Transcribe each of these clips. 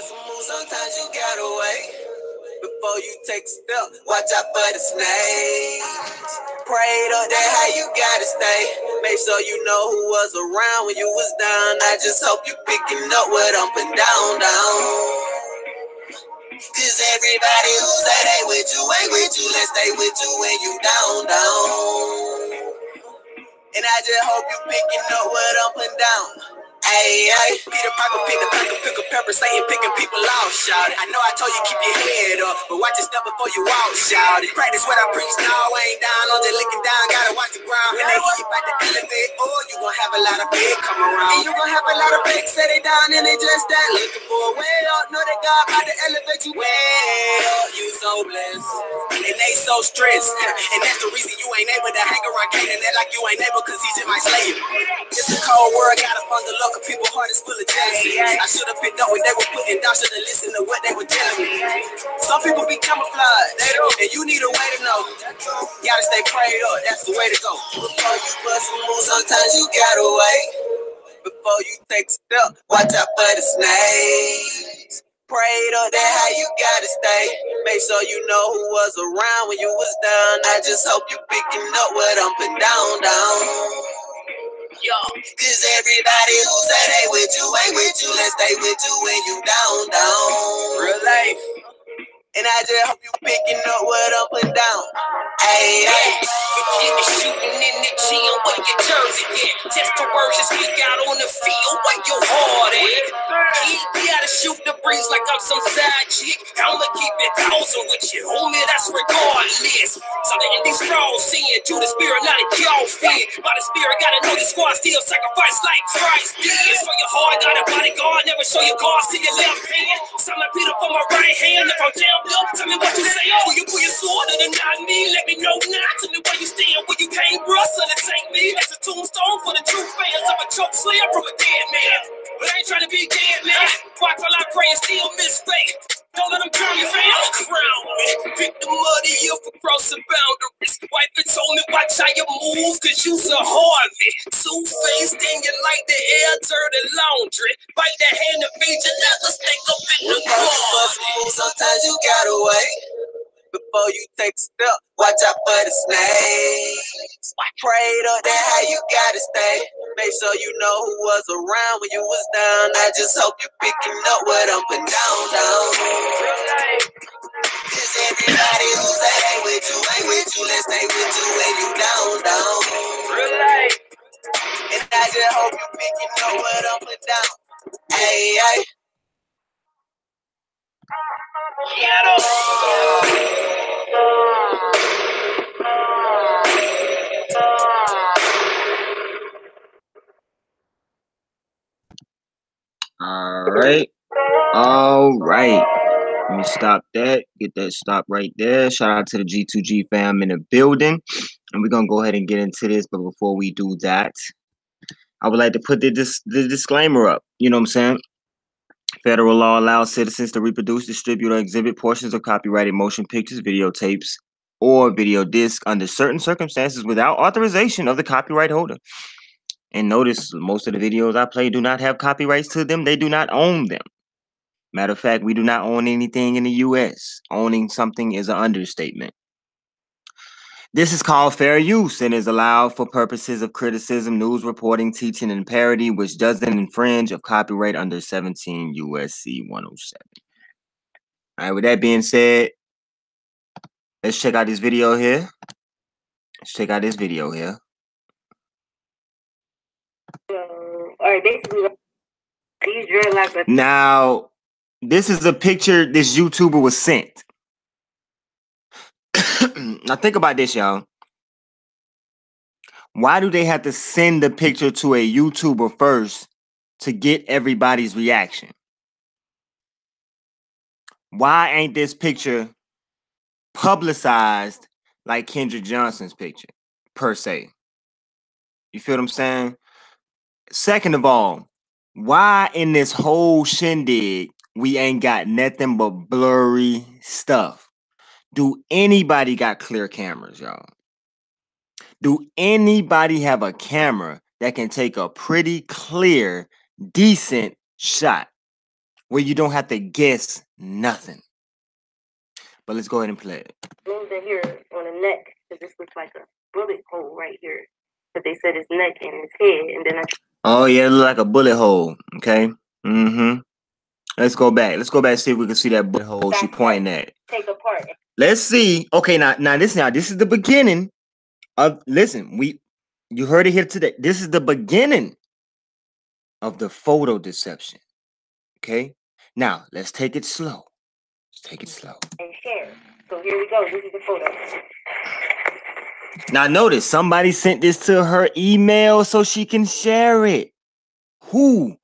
some moves, sometimes you gotta wait. Before you take a step, watch out for the snakes. Prayed up, that how you gotta stay. Make sure you know who was around when you was down. I just hope you picking up what up and down. Cause everybody who say they with you ain't with you. Let's stay with you when you down. And I just hope you picking up what up and down. Hey, Peter Parker, pick the pack, pick a pepper, saying picking people off, shout it. I know I told you keep your head up, but watch your step before you walk, shout it. Practice what I preach, now I ain't down, I'm just looking down, gotta watch the ground. When they hear you back to elevate, oh, you gon' have a lot of big come around. And you gon' have a lot of fakes, say they down and they just that. Looking for a way up, know that God about to elevate you way up. You so blessed, and they so stressed, and that's the reason you ain't able to hang around Canaan. That like you ain't able, cause he just might slay you. It's a cold world, gotta fund the luck. People heart is full of jealousy. I should have picked up when they were putting down, should have listened to what they were telling me. Some people be camouflaged, and you need a way to know. Gotta stay prayed up, that's the way to go. Before you bust a move, sometimes you gotta wait. Before you take a step, watch out for the snakes. Prayed up, that how you gotta stay. Make sure you know who was around when you was down. I just hope you picking up what up and down. Yo, cause everybody who say they with you ain't with you. Let's stay with you when you down. Real life. And I just hope you picking up what up and down. Hey. Forget the shooting in the gym, where your jersey at? Test the words you speak out on the field, where your heart at? Keep gotta shoot the breeze like I'm some side chick. I'ma keep it 1,000 with you, homie, that's regardless. So the ending's strong, seeing through the spirit, not a y'all fit. By the spirit, gotta know the squad still sacrifice like Christ did. So your heart got a bodyguard, never show your cards to your left hand. Simon Peter for my right hand, if I'm jammed up, tell me what you say. Will you pull your sword or deny me? Let me know now. Tell me where you stand, where you came, bruh. Son, it ain't me. That's a tombstone for the true fans. I'm a choke slayer from a dead man, but I ain't trying to be dead, man. Watch while I pray and still miss fate. Don't let them drown me, fam. Crown me. Pick the muddy up across the boundaries. Wife it told me watch how you move, cause you's a Harvey. Two-faced and you like the air, dirty laundry. Bite the hand and feed your leather, stink up in the car. Sometimes you gotta wait. Before you take a step, watch out for the snakes. Prayed up, that how you gotta stay. Make sure you know who was around when you was down. I just hope you picking up what up and down. Cause everybody who say they with you ain't with you. Let's stay with you when you down. And I just hope you picking up what up and down. Hey. All right. Let me stop that. Get that stop right there. Shout out to the G2G fam in the building. And we're going to go ahead and get into this. But before we do that, I would like to put the disclaimer up. You know what I'm saying? Federal law allows citizens to reproduce, distribute, or exhibit portions of copyrighted motion pictures, videotapes, or video disc under certain circumstances without authorization of the copyright holder. And notice most of the videos I play do not have copyrights to them. They do not own them. Matter of fact, we do not own anything in the U.S. Owning something is an understatement. This is called fair use and is allowed for purposes of criticism, news reporting, teaching, and parody, which doesn't infringe of copyright under 17 U.S.C. 107. All right, with that being said, let's check out this video here. Or basically, these dreadlocks. Now, this is a picture this YouTuber was sent. Now, think about this, y'all. Why do they have to send the picture to a YouTuber first to get everybody's reaction? Why ain't this picture publicized like Kendrick Johnson's picture, per se? You feel what I'm saying? Second of all, why in this whole shindig we ain't got nothing but blurry stuff? Do anybody got clear cameras, y'all? Do anybody have a camera that can take a pretty clear, decent shot? where you don't have to guess nothing. But let's go ahead and play it. Moves in here on the neck, because this looks like a bullet hole right here. But they said his neck and his head, and then oh yeah, it look like a bullet hole. Okay. Mm-hmm. Let's go back. Let's go back and see if we can see that bullet hole she pointing at. Take apart. Let's see. Okay, now this is the beginning of. Listen, you heard it here today. This is the beginning of the photo deception. Okay. Now let's take it slow. Let's take it slow. And share. So here we go. This is the photo. Now notice somebody sent this to her email so she can share it. Who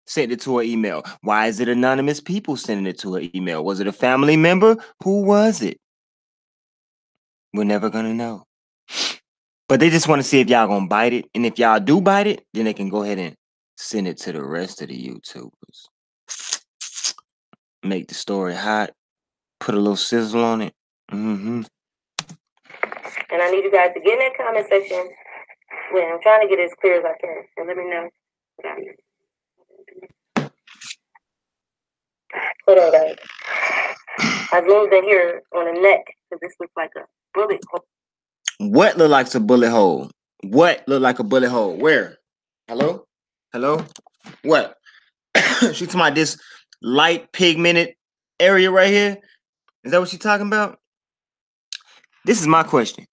sent it to her email? Why is it anonymous people sending it to her email? Was it a family member? Who was it? We're never gonna know. But they just want to see if y'all gonna bite it. And if y'all do bite it, then they can go ahead and send it to the rest of the YouTubers. Make the story hot. Put a little sizzle on it. Mm-hmm. And I need you guys to get in that comment section. Well, I'm trying to get it as clear as I can. So let me know. Hold on, guys. I zoomed in here on the neck because this looks like a bullet hole. What look like a bullet hole? What look like a bullet hole? Where? Hello? Hello? What? She talking about this light pigmented area right here? Is that what she talking about? This is my question.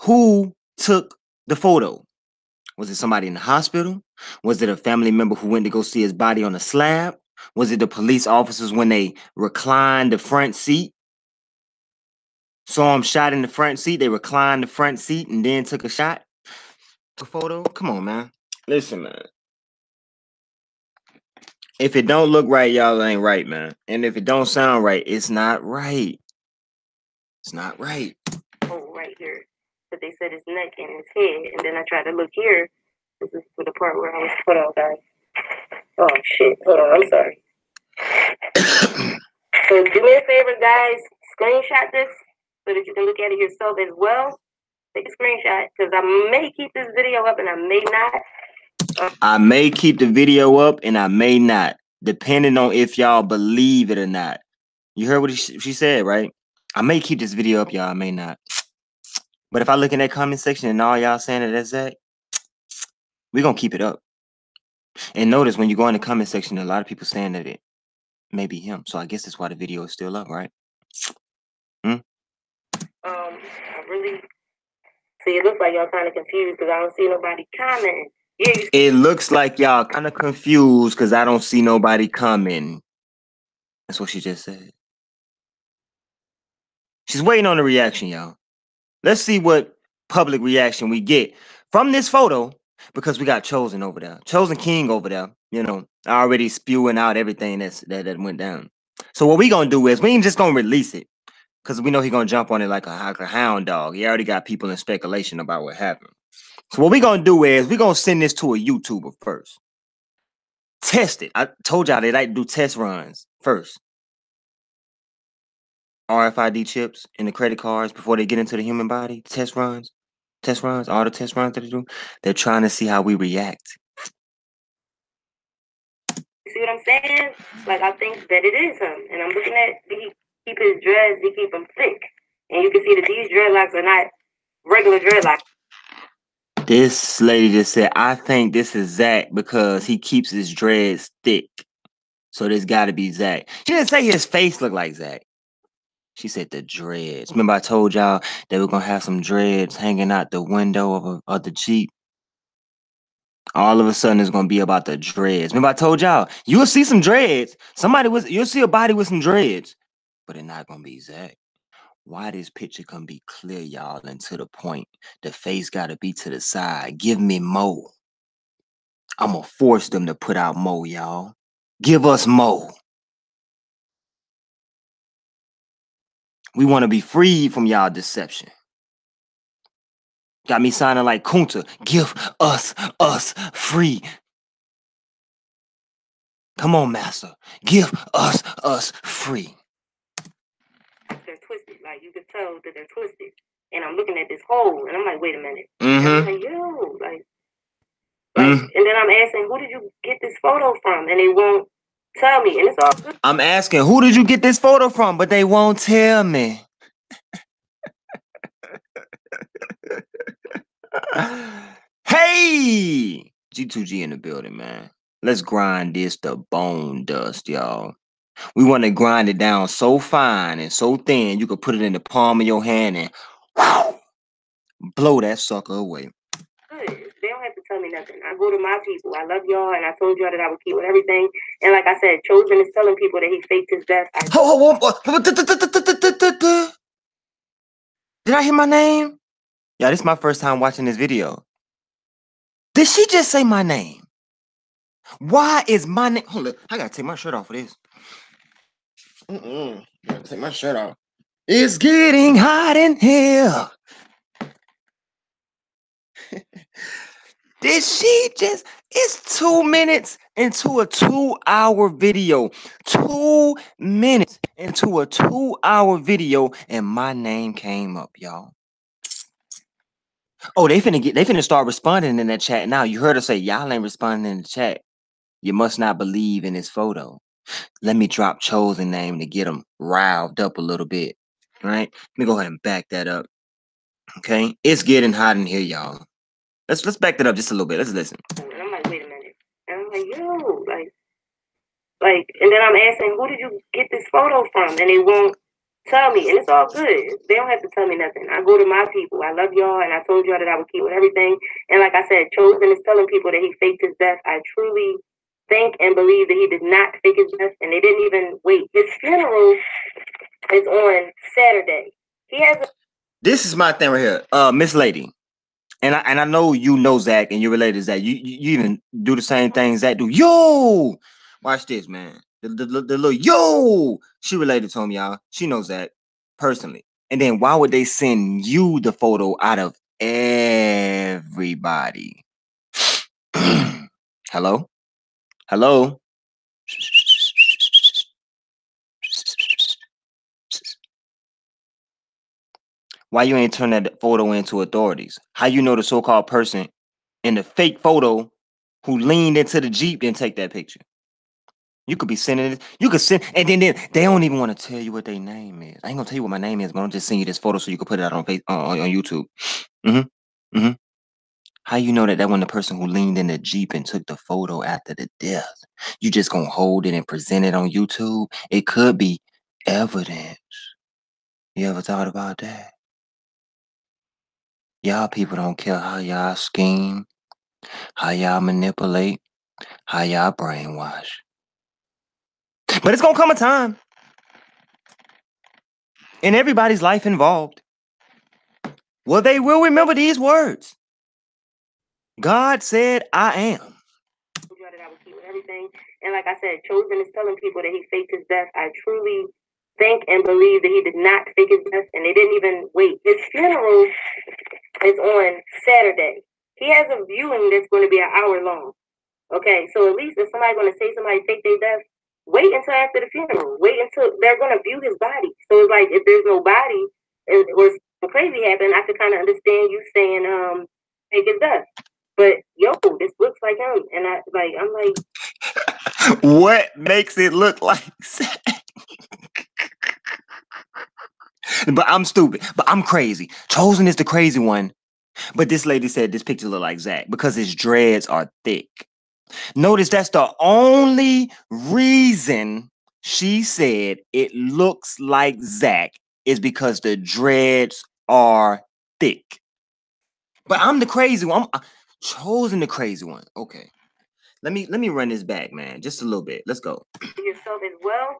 Who took the photo? Was it somebody in the hospital? Was it a family member who went to go see his body on a slab? Was it the police officers when they reclined the front seat? Saw him shot in the front seat. They reclined the front seat and then took a shot? A photo? Come on, man. Listen, man. If it don't look right, y'all, it ain't right, man. And if it don't sound right, it's not right. It's not right. Oh, right here. But they said his neck and his head. And then I tried to look here. This is for the part where I was put on, guys. Oh, shit. Hold on. I'm sorry. So do me a favor, guys. Screenshot this so that you can look at it yourself as well. Take a screenshot because I may keep this video up and I may not. I may keep the video up and I may not, depending on if y'all believe it or not. You heard what she said, right? I may keep this video up, y'all. I may not. But if I look in that comment section and all y'all saying that that's Zach, we're going to keep it up. And notice when you go in the comment section, a lot of people saying that it may be him. So I guess that's why the video is still up, right? I really see. It looks like y'all kind of confused because I don't see nobody commenting. Yeah. It looks like y'all kind of confused because I don't see nobody commenting. That's what she just said. She's waiting on the reaction, y'all. Let's see what public reaction we get from this photo because we got Chosen over there. Chosen King over there, you know, already spewing out everything that went down. So what we going to do is we ain't just going to release it because we know he going to jump on it like a hound dog. He already got people in speculation about what happened. So what we going to do is we going to send this to a YouTuber first. Test it. I told y'all they like to do test runs first. RFID chips in the credit cards before they get into the human body. Test runs, all the test runs that they do. They're trying to see how we react. See what I'm saying? Like, I think that it is him. And I'm looking at, he keep his dreads, he keep them thick. And you can see that these dreadlocks are not regular dreadlocks. This lady just said, I think this is Zach because he keeps his dreads thick. So this got to be Zach. She didn't say his face looked like Zach. She said the dreads. Remember I told y'all they were going to have some dreads hanging out the window of the Jeep? All of a sudden it's going to be about the dreads. Remember I told y'all, you'll see some dreads. You'll see a body with some dreads. But it's not going to be Zach. Why this picture can be clear, y'all, and to the point. The face got to be to the side. Give me more. I'm going to force them to put out more, y'all. Give us more. We want to be free from y'all deception. Got me signing like Kunta. Give us free. Come on, master. Give us free. They're twisted. Like, you can tell that they're twisted. And I'm looking at this hole, and I'm like, wait a minute. Mm-hmm. And I'm like, yo, and then I'm asking, who did you get this photo from? And they won't tell me, and it's all good. I'm asking, who did you get this photo from? But they won't tell me. Hey! G2G in the building, man. Let's grind this to bone dust, y'all. We want to grind it down so fine and so thin, you can put it in the palm of your hand and whew, blow that sucker away. Good. They don't have to tell me nothing. I go to my people. I love y'all, and I told y'all that I would keep with everything. And like I said, Chosen is telling people that he faked his death. Did I hear my name? Yeah, this is my first time watching this video. Did she just say my name? Why is my name? Hold up, I gotta take my shirt off for this. I gotta take my shirt off. It's getting hot in here. Did she just? It's 2 minutes into a 2-hour video. 2 minutes into a 2-hour video, and my name came up, y'all. Oh, they finna start responding in that chat now. You heard her say, y'all ain't responding in the chat. You must not believe in this photo. Let me drop Chosen name to get them riled up a little bit. All right? Let me go ahead and back that up. Okay? It's getting hot in here, y'all. Let's back that up just a little bit. Let's listen. And I'm like, wait a minute. And I'm like, yo, like, and then I'm asking, who did you get this photo from? And they won't tell me, and it's all good. They don't have to tell me nothing. I go to my people. I love y'all, and I told y'all that I would keep with everything. And like I said, Chosen is telling people that he faked his death. I truly think and believe that he did not fake his death, and they didn't even wait. His funeral is on Saturday. He has a... This is my thing right here, Miss Lady, and I know you know Zach, and you're related to Zach. You even do the same thing Zach do. Yo, watch this, man. The little yo, she related to him, y'all. She knows Zach personally. And then why would they send you the photo out of everybody? Hello? Hello? Why you ain't turn that photo into authorities? How you know the so-called person in the fake photo who leaned into the Jeep didn't take that picture? You could be sending it. You could send, and then they don't even want to tell you what their name is. I ain't gonna tell you what my name is, but I'm just sending you this photo so you can put it out on YouTube. How you know that wasn't the person who leaned in the Jeep and took the photo after the death? You just gonna hold it and present it on YouTube? It could be evidence. You ever thought about that? Y'all people don't care how y'all scheme, how y'all manipulate, how y'all brainwash. But it's gonna come a time in everybody's life involved, well, they will remember these words. God said, I am. Everything. And like I said, Chosen is telling people that he faked his death. I truly think and believe that he did not fake his death, and they didn't even wait. His funeral is on Saturday. He has a viewing that's going to be an hour long. Okay, so at least if somebody's going to say somebody faked their death, wait until after the funeral. Wait until they're going to view his body. So it's like, if there's no body or something crazy happened, I could kind of understand you saying fake his death. But yo, this looks like him, and I'm like, what makes it look like Zach? But I'm stupid. But I'm crazy. Chosen is the crazy one. But this lady said this picture look like Zach because his dreads are thick. Notice that's the only reason she said it looks like Zach is because the dreads are thick. But I'm the crazy one. I'm Chosen the crazy one. Okay. Let me run this back, man. Just a little bit. Let's go. Yourself as well.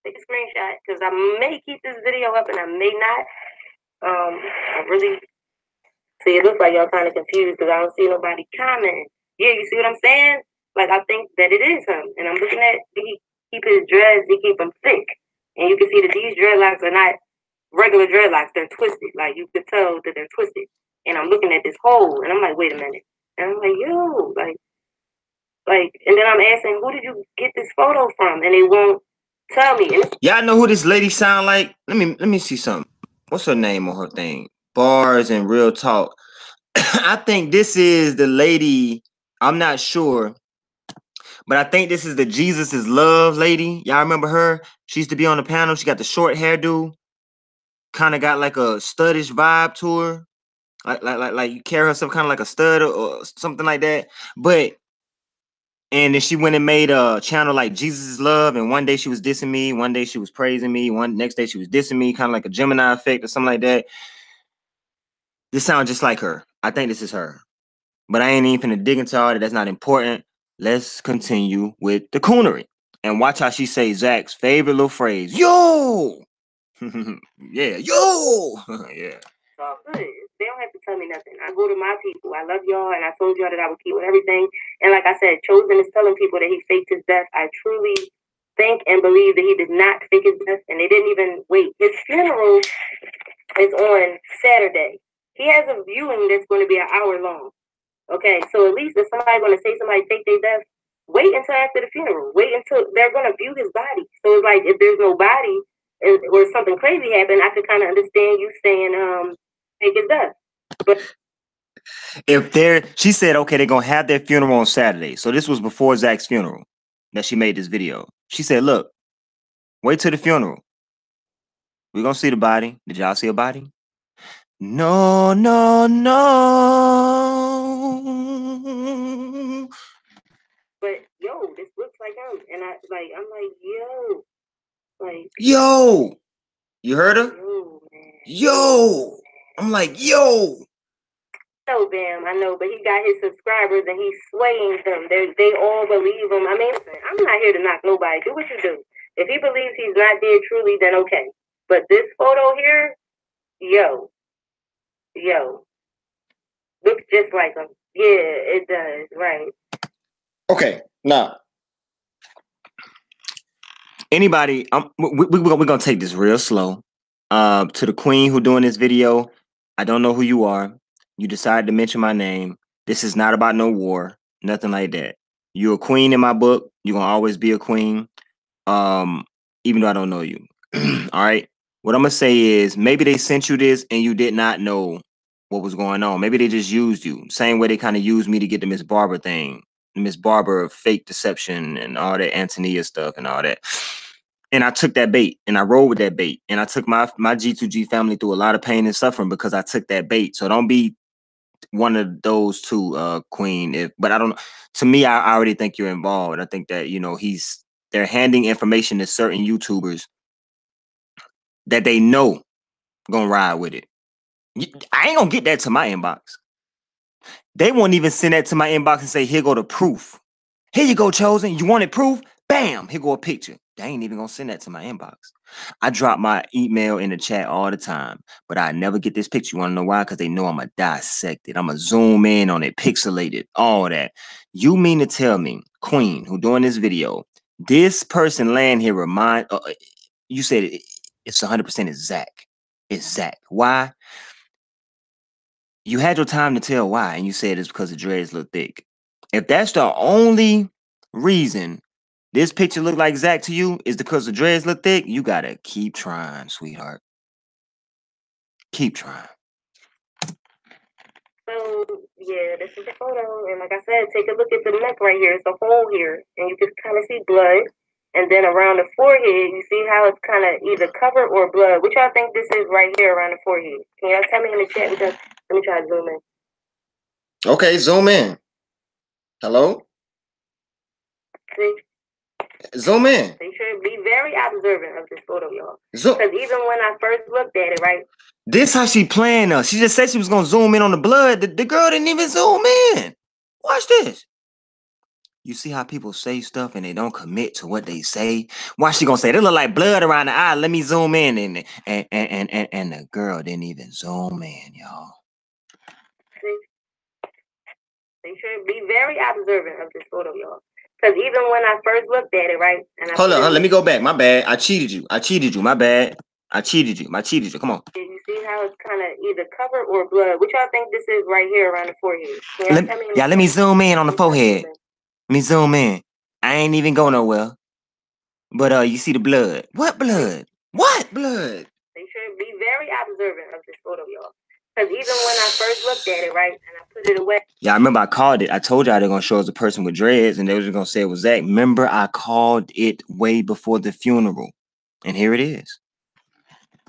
Take a screenshot because I may keep this video up and I may not. I really see it looks like y'all kind of confused because I don't see nobody commenting. Yeah, you see what I'm saying? Like, I think that it is him. And I'm looking at, he keep his dreads, he keep them thick. And you can see that these dreadlocks are not regular dreadlocks. They're twisted. Like, you could tell that they're twisted. And I'm looking at this hole, and I'm like, wait a minute. And I'm like, yo, and then I'm asking, who did you get this photo from? And they won't tell me. Y'all know who this lady sound like? Let me see something. What's her name on her thing? Bars and Real Talk. I think this is the lady. I'm not sure, But I think this is the Jesus is Love lady. Y'all remember her? She used to be on the panel. She got the short hairdo. Kind of got like a studish vibe to her. Like you carry herself kind of like a stud or something like that. And then she went and made a channel like Jesus is Love. And one day she was dissing me. One day she was praising me. Next day she was dissing me. Kind of like a Gemini effect or something like that. This sounds just like her. I think this is her. But I ain't even finna dig into all that. That's not important. Let's continue with the coonery. And watch how she say Zach's favorite little phrase. Yo! Yeah, yo! Yeah. It's all good. They don't have to tell me nothing. I go to my people. I love y'all, and I told y'all that I would keep with everything. And like I said, Chosen is telling people that he faked his death. I truly think and believe that he did not fake his death, and they didn't even wait. His funeral is on Saturday. He has a viewing that's going to be an hour long. Okay, so at least if somebody's going to say somebody faked their death, wait until after the funeral. Wait until they're going to view his body. So it's like, if there's no body or something crazy happened, I could kind of understand you saying, fake his death. But she said, okay, they're going to have their funeral on Saturday. So this was before Zach's funeral that she made this video. She said, look, wait till the funeral. We're going to see the body. Did y'all see a body? No, no, no. But yo, this looks like him. And I'm like, yo. Like, yo. You heard her? Yo, man. Yo. I'm like, yo. So damn, I know, but he got his subscribers and he's swaying them. They all believe him. I mean, I'm not here to knock nobody. Do what you do. If he believes he's not dead truly, then okay. But this photo here, yo, looks just like him. Yeah, it does. Right. Okay, now, anybody, we're gonna take this real slow. To the queen who doing this video, I don't know who you are. You decided to mention my name. This is not about no war, nothing like that. You're a queen in my book. You're gonna always be a queen. Even though I don't know you. All right. What I'm gonna say is maybe they sent you this and you did not know what was going on. Maybe they just used you. Same way they kind of used me to get the Miss Barber thing. Miss Barber fake deception and all that Antonia stuff and all that. And I took that bait and I rolled with that bait. And I took my G2G family through a lot of pain and suffering because I took that bait. So don't be one of those two, Queen. But I don't know. To me, I already think you're involved. I think that, you know, they're handing information to certain YouTubers that they know gonna ride with it. I ain't gonna get that to my inbox. They won't even send that to my inbox and say, here go the proof. Here you go, Chosen. You wanted proof? Bam, here go a picture. They ain't even gonna send that to my inbox. I drop my email in the chat all the time, but I never get this picture. You wanna know why? Because they know I'm gonna dissect it. I'm gonna zoom in on it, pixelate it, all that. You mean to tell me, Queen, who doing this video, this person laying here you said it's 100% is Zach. It's Zach. Why? You had your time to tell why, and you said it's because the dreads look thick. If that's the only reason this picture look like Zach to you is because the dreads look thick, you gotta keep trying, sweetheart. Keep trying. So yeah, this is the photo, and like I said, take a look at the neck right here. It's a hole here, and you can kind of see blood. And then around the forehead, you see how it's kind of either cover or blood. Which y'all think this is right here around the forehead? Can y'all tell me in the chat? Because let me try to zoom in. Okay, zoom in. Hello? See? Zoom in. So you should be very observant of this photo, y'all. Because even when I first looked at it, right? This how she playing us. She just said she was going to zoom in on the blood. The girl didn't even zoom in. Watch this. You see how people say stuff and they don't commit to what they say? Why she gonna say they look like blood around the eye? Let me zoom in, and the girl didn't even zoom in, y'all. They should be very observant of this photo, y'all. Because even when I first looked at it, right? And Hold on, let me go back. My bad. I cheated you. My bad. I cheated you. Come on. You see how it's kind of either cover or blood? Which y'all think this is right here around the forehead? Let me zoom in on the forehead. Let me zoom in. I ain't even go nowhere. But you see the blood. What blood? What blood? They should be very observant of this photo, y'all. Because even when I first looked at it, right, and I put it away. Yeah, I remember I called it. I told y'all they're gonna show us a person with dreads, and they were just gonna say it was Zach. Remember, I called it way before the funeral, and here it is.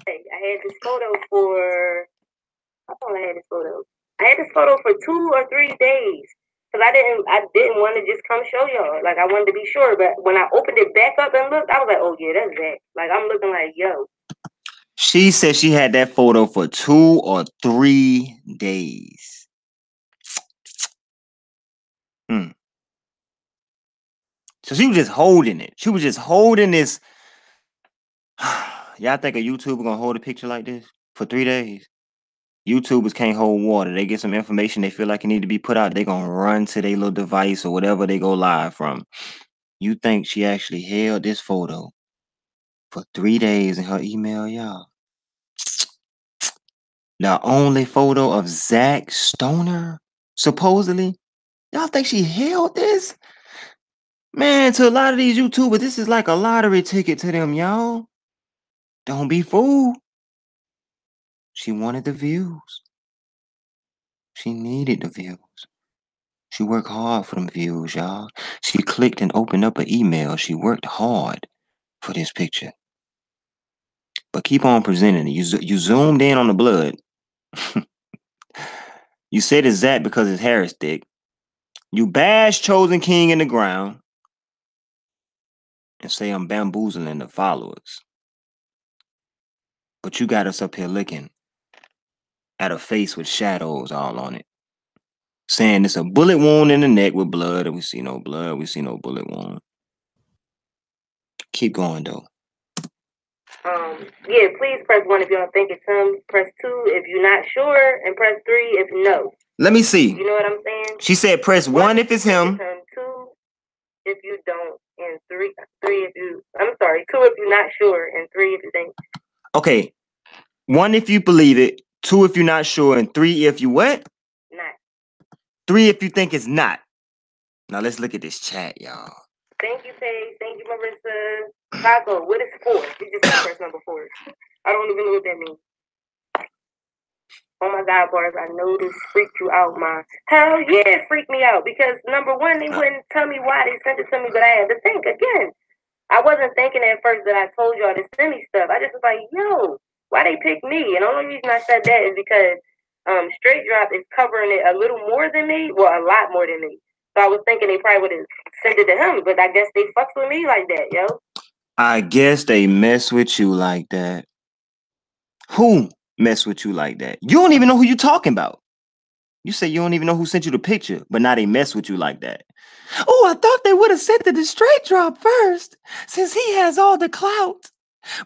I had this photo for. I thought I had this photo. I had this photo for 2 or 3 days because I didn't want to just come show y'all. Like I wanted to be sure, but when I opened it back up and looked, I was like, oh yeah, that's Zach. Like I'm looking like yo. She said she had that photo for 2 or 3 days. So she was just holding it. She was just holding this. Y'all think a YouTuber gonna hold a picture like this for 3 days? YouTubers can't hold water. They get some information they feel like it need to be put out. They gonna run to their little device or whatever they go live from. You think she actually held this photo for 3 days in her email, y'all? The only photo of Zach Stoner, supposedly. Y'all think she held this? Man, to a lot of these YouTubers, this is like a lottery ticket to them, y'all. Don't be fooled. She wanted the views. She needed the views. She worked hard for them views, y'all. She clicked and opened up an email. She worked hard for this picture. But keep on presenting it. You zoomed in on the blood. You said it's Zach because his hair is thick. You bash Chosen King in the ground. And say I'm bamboozling the followers. But you got us up here looking at a face with shadows all on it. Saying it's a bullet wound in the neck with blood, and we see no blood, we see no bullet wound. Keep going though. Yeah, please press 1 if you don't think it's him. Press 2 if you're not sure, and press 3 if no. Let me see. You know what I'm saying? She said press 1 if it's him. 2 if you don't, and 3 if you. I'm sorry, 2 if you're not sure, and 3 if you think. Okay, 1 if you believe it, 2 if you're not sure, and 3 if you what? Not. 3 if you think it's not. Now let's look at this chat, y'all. Thank you, Paige. Thank you, Marissa. Taco, what is force? You just said press number 4. I don't even know what that means. Oh my God, Bars, I know this freaked you out, man. Hell yeah, it freaked me out because number 1, they wouldn't tell me why they sent it to me, but I had to think again. I wasn't thinking at first that I told y'all to send me stuff. I just was like, yo, why they pick me? And the only reason I said that is because Straight Drop is covering it a little more than me, well, a lot more than me. So I was thinking they probably would have sent it to him, but I guess they fucks with me like that, yo. I guess they mess with you like that. Who mess with you like that? You don't even know who you're talking about. You say you don't even know who sent you the picture, but now they mess with you like that. Oh, I thought they would have sent it to Straight Drop first, since he has all the clout.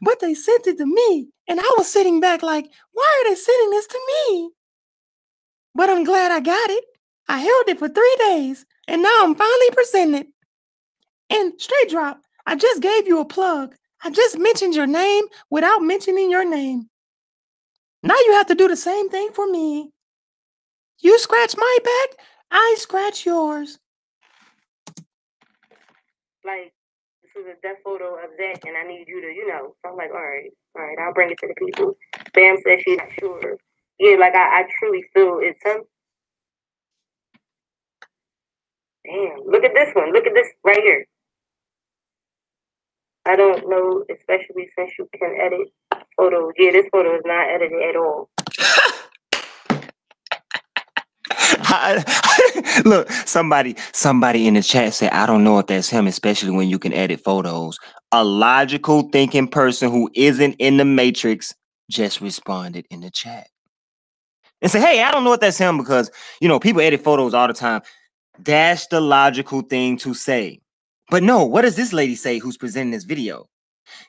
But they sent it to me, and I was sitting back like, why are they sending this to me? But I'm glad I got it. I held it for 3 days, and now I'm finally presenting it. And Straight Drop, I just gave you a plug. I just mentioned your name without mentioning your name. Now you have to do the same thing for me. You scratch my back, I scratch yours. Like, this is a death photo of Zach, and I need you to, you know. So I'm like, all right, I'll bring it to the people. Bam says she's not sure. Yeah, like, I truly feel it's him. Damn, look at this one. Look at this right here. I don't know, especially since you can edit photos. Yeah, this photo is not edited at all. Look, somebody in the chat said, I don't know if that's him, especially when you can edit photos. A logical thinking person who isn't in the matrix just responded in the chat and said, hey, I don't know if that's him because, you know, people edit photos all the time. That's the logical thing to say. But no, what does this lady say who's presenting this video?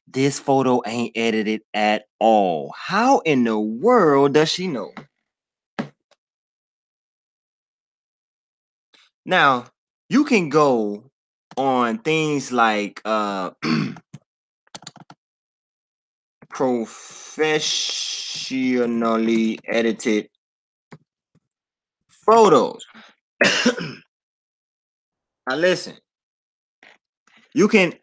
This photo ain't edited at all. How in the world does she know? Now, you can go on things like professionally edited photos. Now listen, you can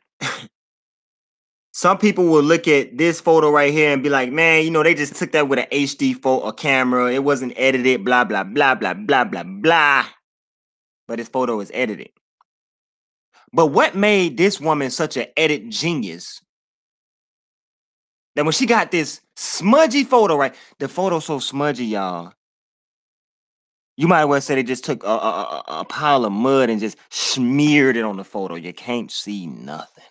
some people will look at this photo right here and be like, man, you know, they just took that with an HD photo or camera. It wasn't edited, blah, blah, blah, blah, blah, blah, blah. But this photo is edited. But what made this woman such an edit genius? That when she got this smudgy photo, right? The photo's so smudgy, y'all. You might well say they just took a pile of mud and just smeared it on the photo. You can't see nothing.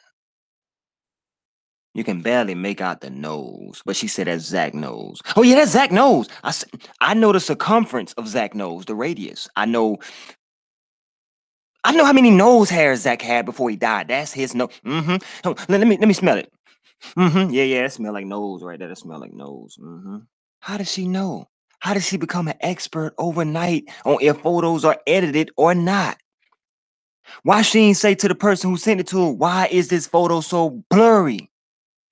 You can barely make out the nose. But she said that's Zach nose. Oh, yeah, that's Zach nose. I know the circumference of Zach nose, the radius. I know how many nose hairs Zach had before he died. That's his nose. Oh, let me smell it. Yeah, that smell like nose right there. That smell like nose. How does she know? How does she become an expert overnight on if photos are edited or not? Why she ain't say to the person who sent it to her, why is this photo so blurry?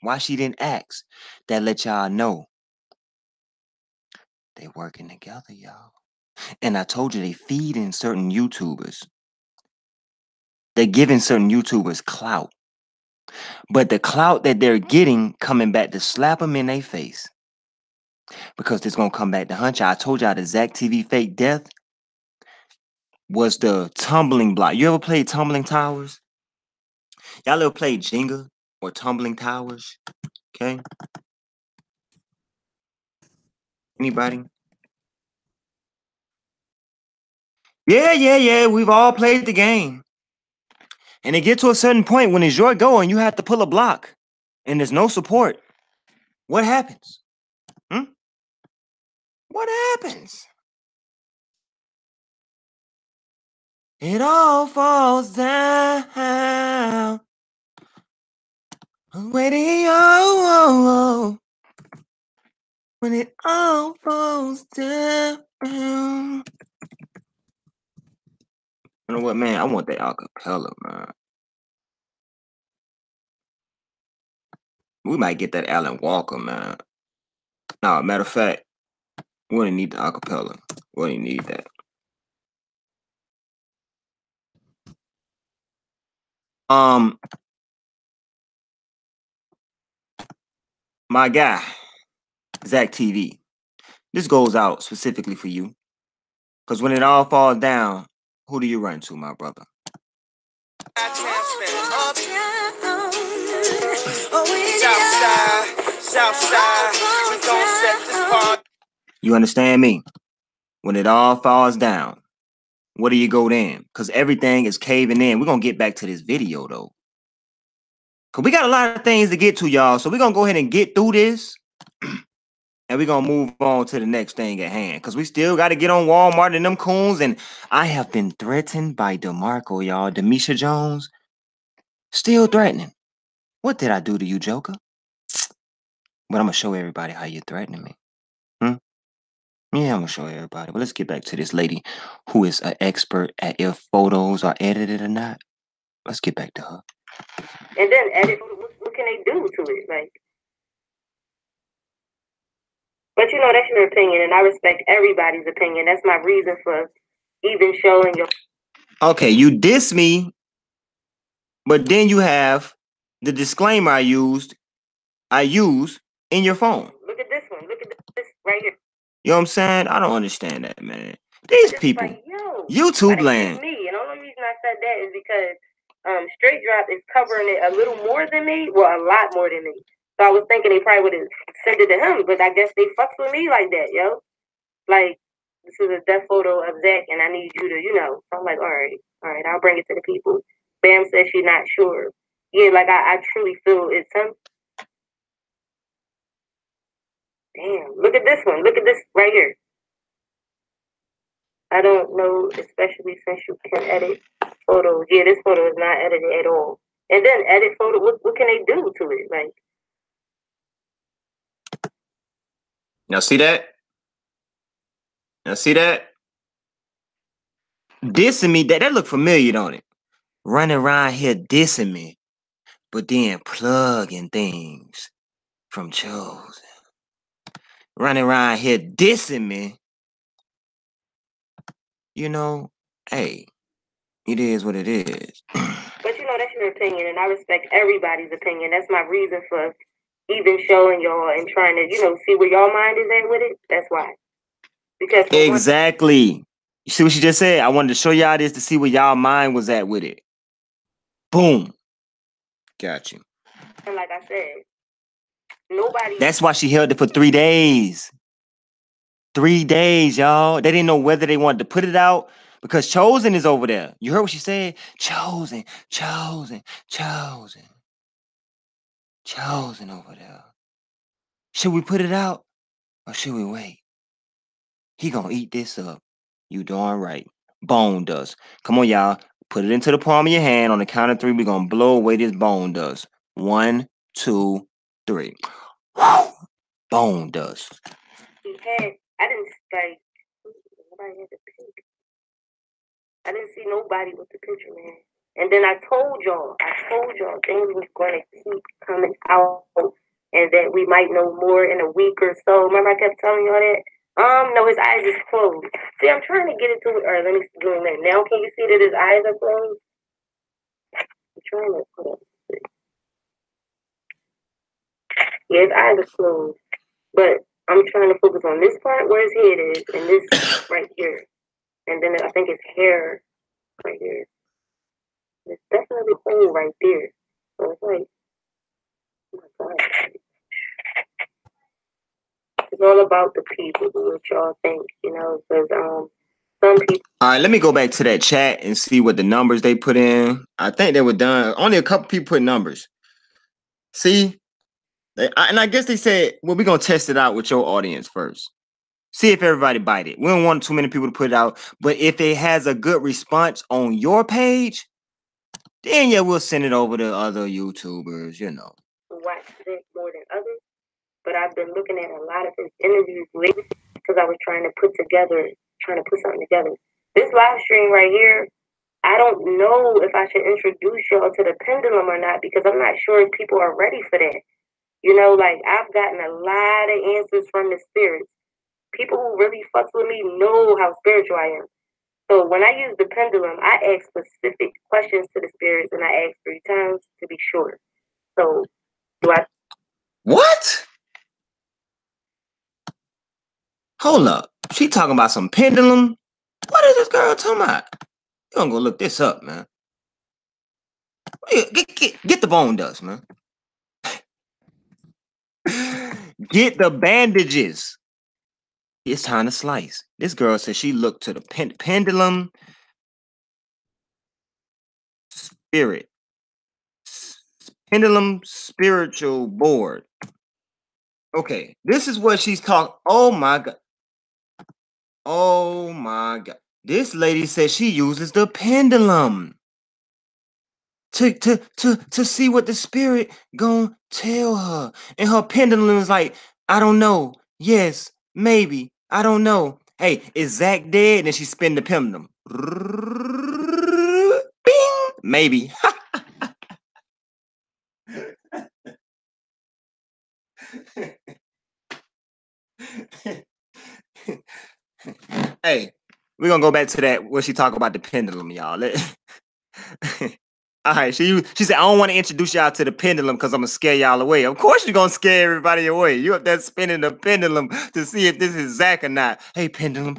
Why she didn't ask? That let y'all know. They working together, y'all. And I told you they feeding certain YouTubers. They're giving certain YouTubers clout. But the clout that they're getting coming back to slap them in their face. Because it's going to come back to hunt y'all. I told y'all the Zach TV fake death was the tumbling block. You ever played Tumbling Towers? Y'all ever played Jenga or Tumbling Towers? Okay. Anybody? Yeah. We've all played the game. And it gets to a certain point when it's your go and you have to pull a block and there's no support. What happens? What happens? It all falls down. Waiting, when it all falls down. You know what, man? I want that acapella, man. We might get that Alan Walker, man. Nah, matter of fact, we only need the acapella. We only need that. My guy, Zach TV. This goes out specifically for you. Because when it all falls down, who do you run to, my brother? Southside, we gon' set this part. You understand me? When it all falls down, where do you go then? Because everything is caving in. We're going to get back to this video, though. Because we got a lot of things to get to, y'all. So we're going to go ahead and get through this. And we're going to move on to the next thing at hand. Because we still got to get on Walmart and them Coons. And I have been threatened by Demarkco, y'all. Demisha Jones. Still threatening. What did I do to you, Joker? But I'm going to show everybody how you're threatening me. Yeah, I'm going to show everybody. But let's get back to this lady who is an expert at if photos are edited or not. Let's get back to her. And then edit, what can they do to it? Like, but you know, that's your opinion, and I respect everybody's opinion. That's my reason for even showing your... Okay, you diss me, but then you have the disclaimer I use in your phone. Look at this one. Look at this right here. You know what I'm saying? I don't understand that, man. These people, like, yo, YouTube land. Me, and the only reason I said that is because Straight Drop is covering it a little more than me, well, a lot more than me. So I was thinking they probably would have sent it to him, but I guess they fucks with me like that, yo. Like, this is a death photo of Zach, and I need you to, you know. So I'm like, all right, I'll bring it to the people. Bam says she's not sure. Yeah, like I truly feel it's him. Damn, look at this one. Look at this right here. I don't know, especially since you can edit photos. Yeah, this photo is not edited at all. And then edit photo, what can they do to it? Like, y'all see that? Y'all see that? Dissing me, that look familiar, don't it? Running around here dissing me, but then plugging things from Chosen. Running around here dissing me. You know, hey, it is what it is. But you know, that's your opinion, and I respect everybody's opinion. That's my reason for even showing y'all and trying to, you know, see where y'all mind is at with it. That's why. Because exactly. You see what she just said? I wanted to show y'all this to see where y'all mind was at with it. Boom. Got you. And like I said, nobody. That's why she held it for 3 days. 3 days, y'all. They didn't know whether they wanted to put it out because Chosen is over there. You heard what she said? Chosen, Chosen, Chosen. Chosen over there. Should we put it out or should we wait? He gonna eat this up. You darn right. Bone dust. Come on, y'all. Put it into the palm of your hand. On the count of 3, we're gonna blow away this bone dust. 1, 2, 3. Bone dust. He had, I didn't like, nobody had the pink. I didn't see nobody with the picture, man. And then I told y'all things was going to keep coming out and that we might know more in a week or so. Remember I kept telling y'all that? No, his eyes is closed. See, I'm trying to get into it. All right, let me zoom in. Now, can you see that his eyes are closed? I'm trying to put up. Yeah, his eyes are closed. But I'm trying to focus on this part where his head is and this right here. And then I think his hair right here. There's definitely a hole right there. So it's like, oh my God. It's all about the people, what y'all think, you know, because some people. All right, let me go back to that chat and see what the numbers they put in. I think they were done. Only a couple people put numbers. See? And I guess they said, well, we're going to test it out with your audience first. See if everybody bite it. We don't want too many people to put it out. But if it has a good response on your page, then yeah, we'll send it over to other YouTubers, you know. Watch it more than others. But I've been looking at a lot of his interviews lately because I was trying to put something together. This live stream right here, I don't know if I should introduce y'all to the pendulum or not because I'm not sure if people are ready for that. You know, like I've gotten a lot of answers from the spirits. People who really fucks with me know how spiritual I am. So when I use the pendulum, I ask specific questions to the spirits and I ask 3 times to be sure. So do I? What? Hold up. She talking about some pendulum? What is this girl talking about? You gonna go look this up, man. Get the bone dust, man. Get the bandages. It's time to slice. This girl said she looked to the pendulum spirit. Pendulum spiritual board. Okay, this is what she's talking. Oh my God. Oh my God. This lady says she uses the pendulum to see what the spirit gonna tell her. And her pendulum is like, I don't know. Yes, maybe. I don't know. Hey, is Zach dead? And then she spin the pendulum. Bing! Maybe. Hey, we're gonna go back to that where she talk about the pendulum, y'all. All right, she said, I don't want to introduce y'all to the pendulum because I'm gonna scare y'all away. Of course you're gonna scare everybody away. You up there spinning the pendulum to see if this is Zach or not. Hey, pendulum,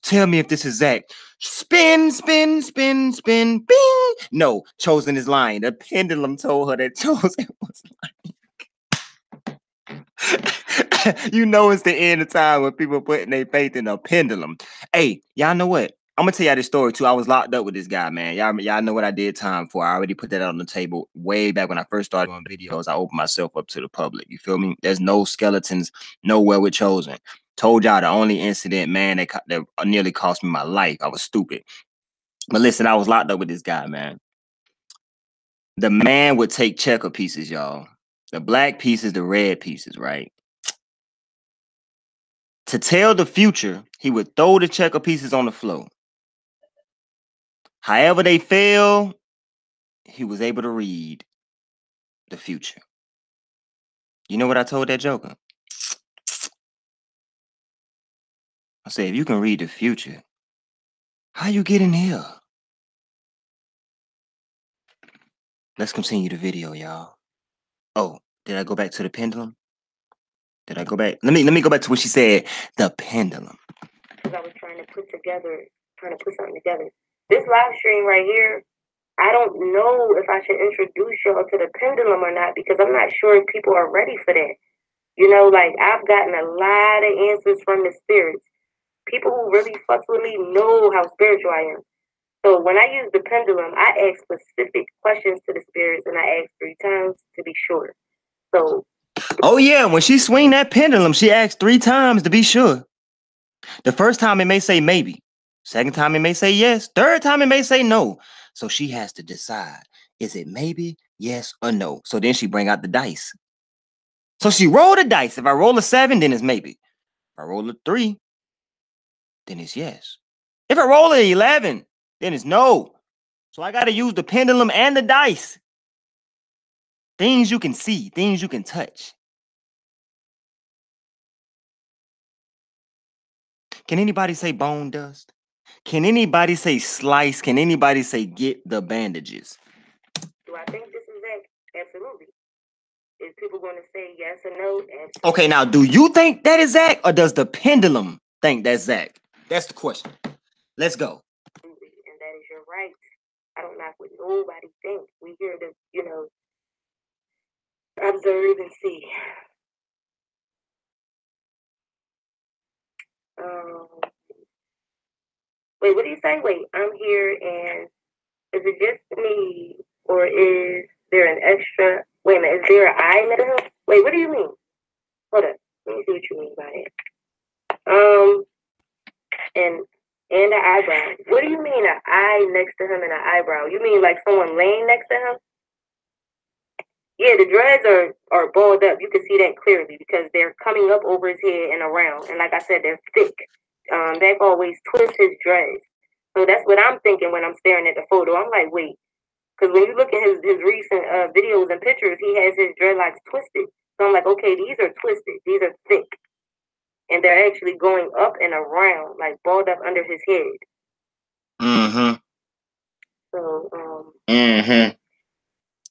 tell me if this is Zach. Spin, spin, spin, spin, bing. No, Chosen is lying. The pendulum told her that Chosen was lying. You know it's the end of time when people putting their faith in a pendulum. Hey, y'all know what? I'm gonna tell y'all this story too. I was locked up with this guy, man. Y'all know what I did time for. I already put that on the table way back when I first started doing videos. I opened myself up to the public. You feel me? There's no skeletons nowhere with Chosen. Told y'all the only incident, man, that nearly cost me my life. I was stupid. But listen, I was locked up with this guy, man. The man would take checker pieces, y'all. The black pieces, the red pieces, right? To tell the future, he would throw the checker pieces on the floor. However they fell, he was able to read the future. You know what I told that joker? I said, if you can read the future, how you get in here? Let's continue the video, y'all. Oh, did I go back to the pendulum? Did I go back? Let me go back to what she said. The pendulum. Because I was trying to put something together. This live stream right here, I don't know if I should introduce y'all to the pendulum or not, because I'm not sure if people are ready for that. You know, like, I've gotten a lot of answers from the spirits. People who really fucks with me know how spiritual I am. So when I use the pendulum, I ask specific questions to the spirits, and I ask 3 times to be sure. So, oh yeah, when she swing that pendulum, she asks 3 times to be sure. The first time it may say maybe. Second time it may say yes. Third time it may say no. So she has to decide, is it maybe, yes, or no? So then she bring out the dice. So she roll the dice. If I roll a 7, then it's maybe. If I roll a 3, then it's yes. If I roll an 11, then it's no. So I got to use the pendulum and the dice. Things you can see, things you can touch. Can anybody say bone dust? Can anybody say slice? Can anybody say get the bandages? do I think this is that? Absolutely. Is people going to say yes or no? Absolutely. Okay, now, do you think that is Zach, or does the pendulum think that's Zach? That's the question. Let's go. And that is your right. I don't knock what nobody thinks. We here to, you know, observe and see. Wait, what do you say? Wait, I'm here, and is it just me, or is there an extra? Wait a minute, is there an eye next to him? Wait, what do you mean? Hold up, let me see what you mean by that. And the eyebrow. What do you mean an eye next to him and an eyebrow? You mean like someone laying next to him? Yeah, the dreads are balled up. You can see that clearly because they're coming up over his head and around. And like I said, they're thick. That always twists his dreads. So that's what I'm thinking when I'm staring at the photo. I'm like, wait. Because when you look at his recent videos and pictures, he has his dreadlocks twisted. So I'm like, okay, these are twisted. These are thick. And they're actually going up and around, like balled up under his head. Mm-hmm. So, Mm-hmm.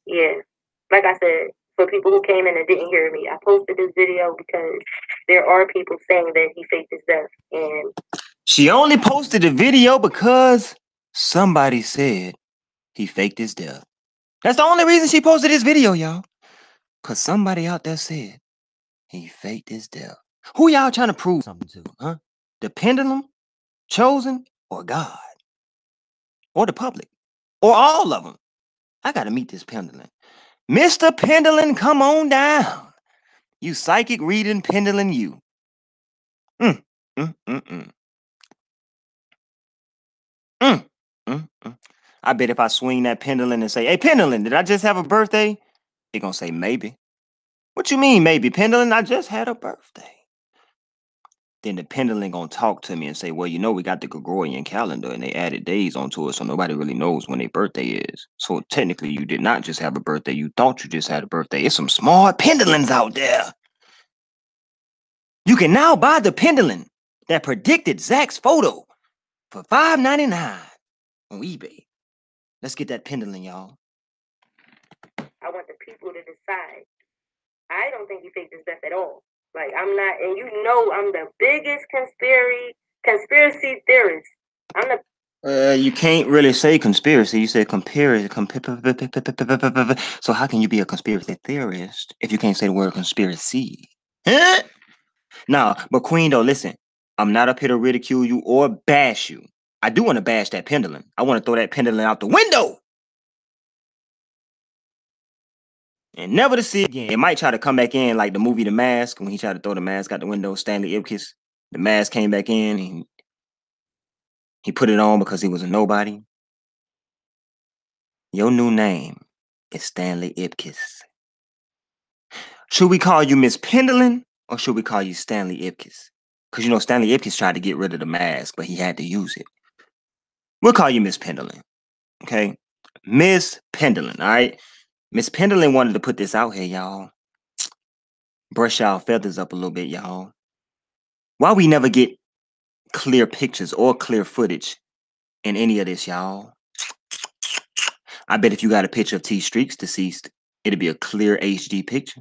yeah. Like I said, for people who came in and didn't hear me, I posted this video because there are people saying that he faked his death. And she only posted the video because somebody said he faked his death. That's the only reason she posted this video, y'all. Because somebody out there said he faked his death. Who y'all trying to prove something to, huh? The pendulum, chosen, or God? Or the public? Or all of them? I got to meet this pendulum. Mr. Pendulum, come on down. You psychic reading pendulum, you. I bet if I swing that pendulum and say, hey, pendulum, did I just have a birthday? They're going to say, maybe. What you mean, maybe? Pendulum, I just had a birthday. Then the pendulum going to talk to me and say, well, you know, we got the Gregorian calendar and they added days onto it, so nobody really knows when their birthday is. So technically, you did not just have a birthday. You thought you just had a birthday. It's some smart pendulums out there. You can now buy the pendulum that predicted Zach's photo for $5.99 on eBay. Let's get that pendulum, y'all. I want the people to decide. I don't think he faked his death at all. Like, I'm not, and you know I'm the biggest conspiracy theorist. I'm the... You can't really say conspiracy. You said conspiracy. So how can you be a conspiracy theorist if you can't say the word conspiracy? Huh? Nah, but Queen, though, listen. I'm not up here to ridicule you or bash you. I do want to bash that pendulum. I want to throw that pendulum out the window. And never to see it again. It might try to come back in like the movie The Mask, when he tried to throw the mask out the window, Stanley Ipkiss. The mask came back in, and he put it on because he was a nobody. Your new name is Stanley Ipkiss. Should we call you Miss Pendulum, or should we call you Stanley Ipkiss? Because, you know, Stanley Ipkiss tried to get rid of the mask, but he had to use it. We'll call you Miss Pendulum, okay? Miss Pendulum, all right? Miss Pendulum wanted to put this out here, y'all. Brush y'all feathers up a little bit, y'all. Why we never get clear pictures or clear footage in any of this, y'all? I bet if you got a picture of T Streaks deceased, it'd be a clear HD picture.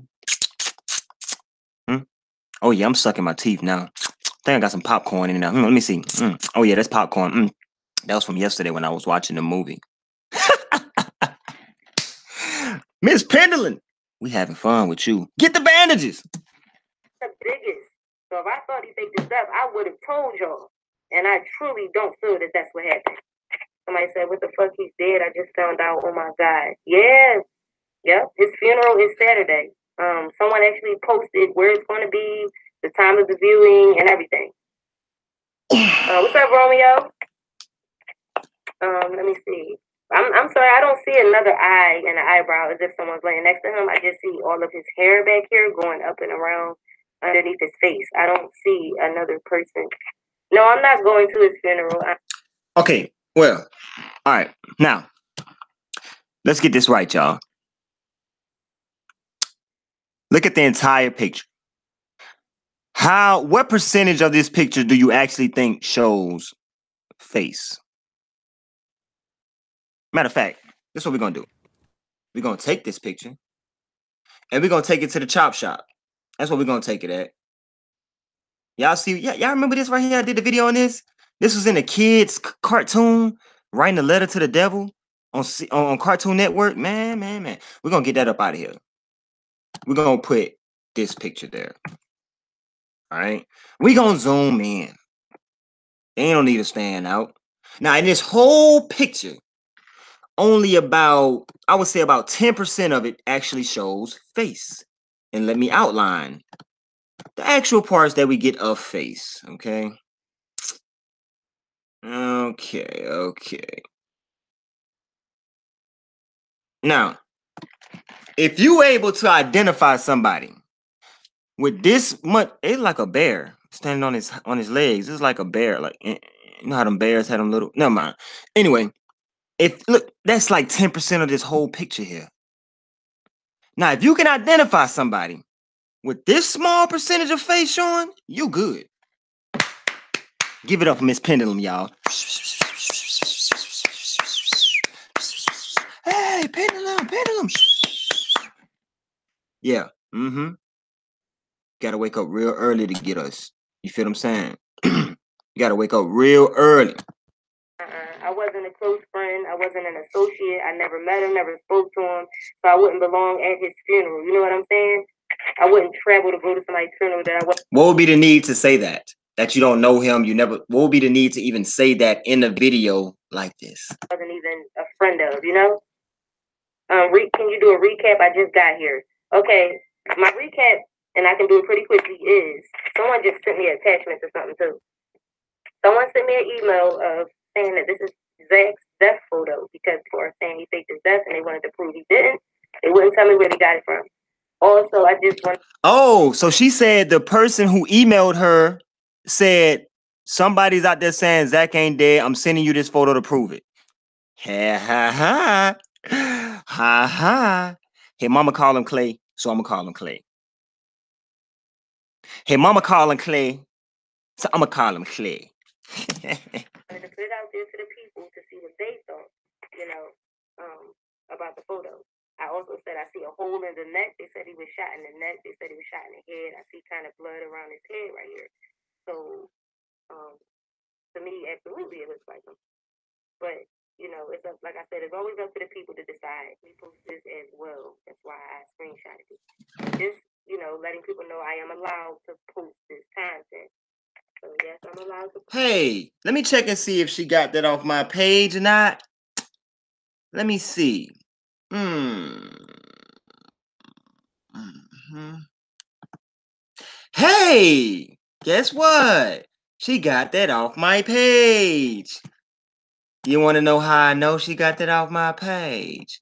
Oh yeah, I'm sucking my teeth now. I think I got some popcorn in there. Let me see. Oh yeah, that's popcorn. That was from yesterday when I was watching the movie. Miss Pendleton, we having fun with you. Get the bandages. The biggest. So if I thought he faked this up, I would have told y'all. And I truly don't feel that that's what happened. Somebody said, what the fuck, he's dead? I just found out. Oh my God. Yeah. Yep. His funeral is Saturday. Someone actually posted where it's going to be, the time of the viewing, and everything. What's up, Romeo? Let me see. I'm sorry, I don't see another eye and an eyebrow as if someone's laying next to him. I just see all of his hair back here going up and around underneath his face. I don't see another person. No, I'm not going to his funeral. Okay, well, all right. Now, let's get this right, y'all. Look at the entire picture. What percentage of this picture do you actually think shows face? Matter of fact, this is what we're going to do. We're going to take this picture and we're going to take it to the chop shop. That's what we're going to take it at. Y'all see, y'all remember this right here? I did the video on this. This was in a kid's cartoon, writing a letter to the devil on Cartoon Network. Man. We're going to get that up out of here. We're going to put this picture there. All right. We're going to zoom in. They don't need to stand out. Now, in this whole picture, only about, I would say about 10% of it actually shows face. And let me outline the actual parts that we get of face. Okay. Okay. Now, if you able to identify somebody with this much, it's like a bear standing on his legs. It's like a bear. Like, you know how them bears had them little. Never mind. Anyway, look, that's like 10% of this whole picture here. Now, if you can identify somebody with this small percentage of face showing, you good. Give it up for Miss Pendulum, y'all. Hey, Pendulum. Yeah. Gotta wake up real early to get us. You feel what I'm saying? You gotta wake up real early. I wasn't a close friend. I wasn't an associate. I never met him, never spoke to him. So I wouldn't belong at his funeral. You know what I'm saying? I wouldn't travel to go to somebody's funeral that I wasn't. What would be the need to say that? That you don't know him, what would be the need to even say that in a video like this? I wasn't even a friend of, you know? Can you do a recap? I just got here. Okay, my recap, and I can do it pretty quickly, is someone just sent me an attachment to something too. Someone sent me an email of saying that this is Zach's death photo because people are saying he faked his death and they wanted to prove he didn't. They wouldn't tell me where they got it from. Also, I just want. Oh, so she said the person who emailed her said somebody's out there saying Zach ain't dead. I'm sending you this photo to prove it. Ha. Hey, mama call him Clay, so I'm gonna call him Clay. Hey, mama call him Clay, so I'm gonna call him Clay. I wanted to put it out there to the people to see what they thought, you know, about the photo. I also said I see a hole in the neck. They said he was shot in the neck. They said he was shot in the head. I see kind of blood around his head right here. So, to me, absolutely, it looks like him. But, you know, it's up, like I said, it's always up to the people to decide. We post this as well. That's why I screenshotted it. Just, you know, letting people know I am allowed to post this content. So, yes, I'm allowed to. Hey, let me check and see if she got that off my page or not. Let me see. Hey, guess what? She got that off my page. You want to know how I know she got that off my page?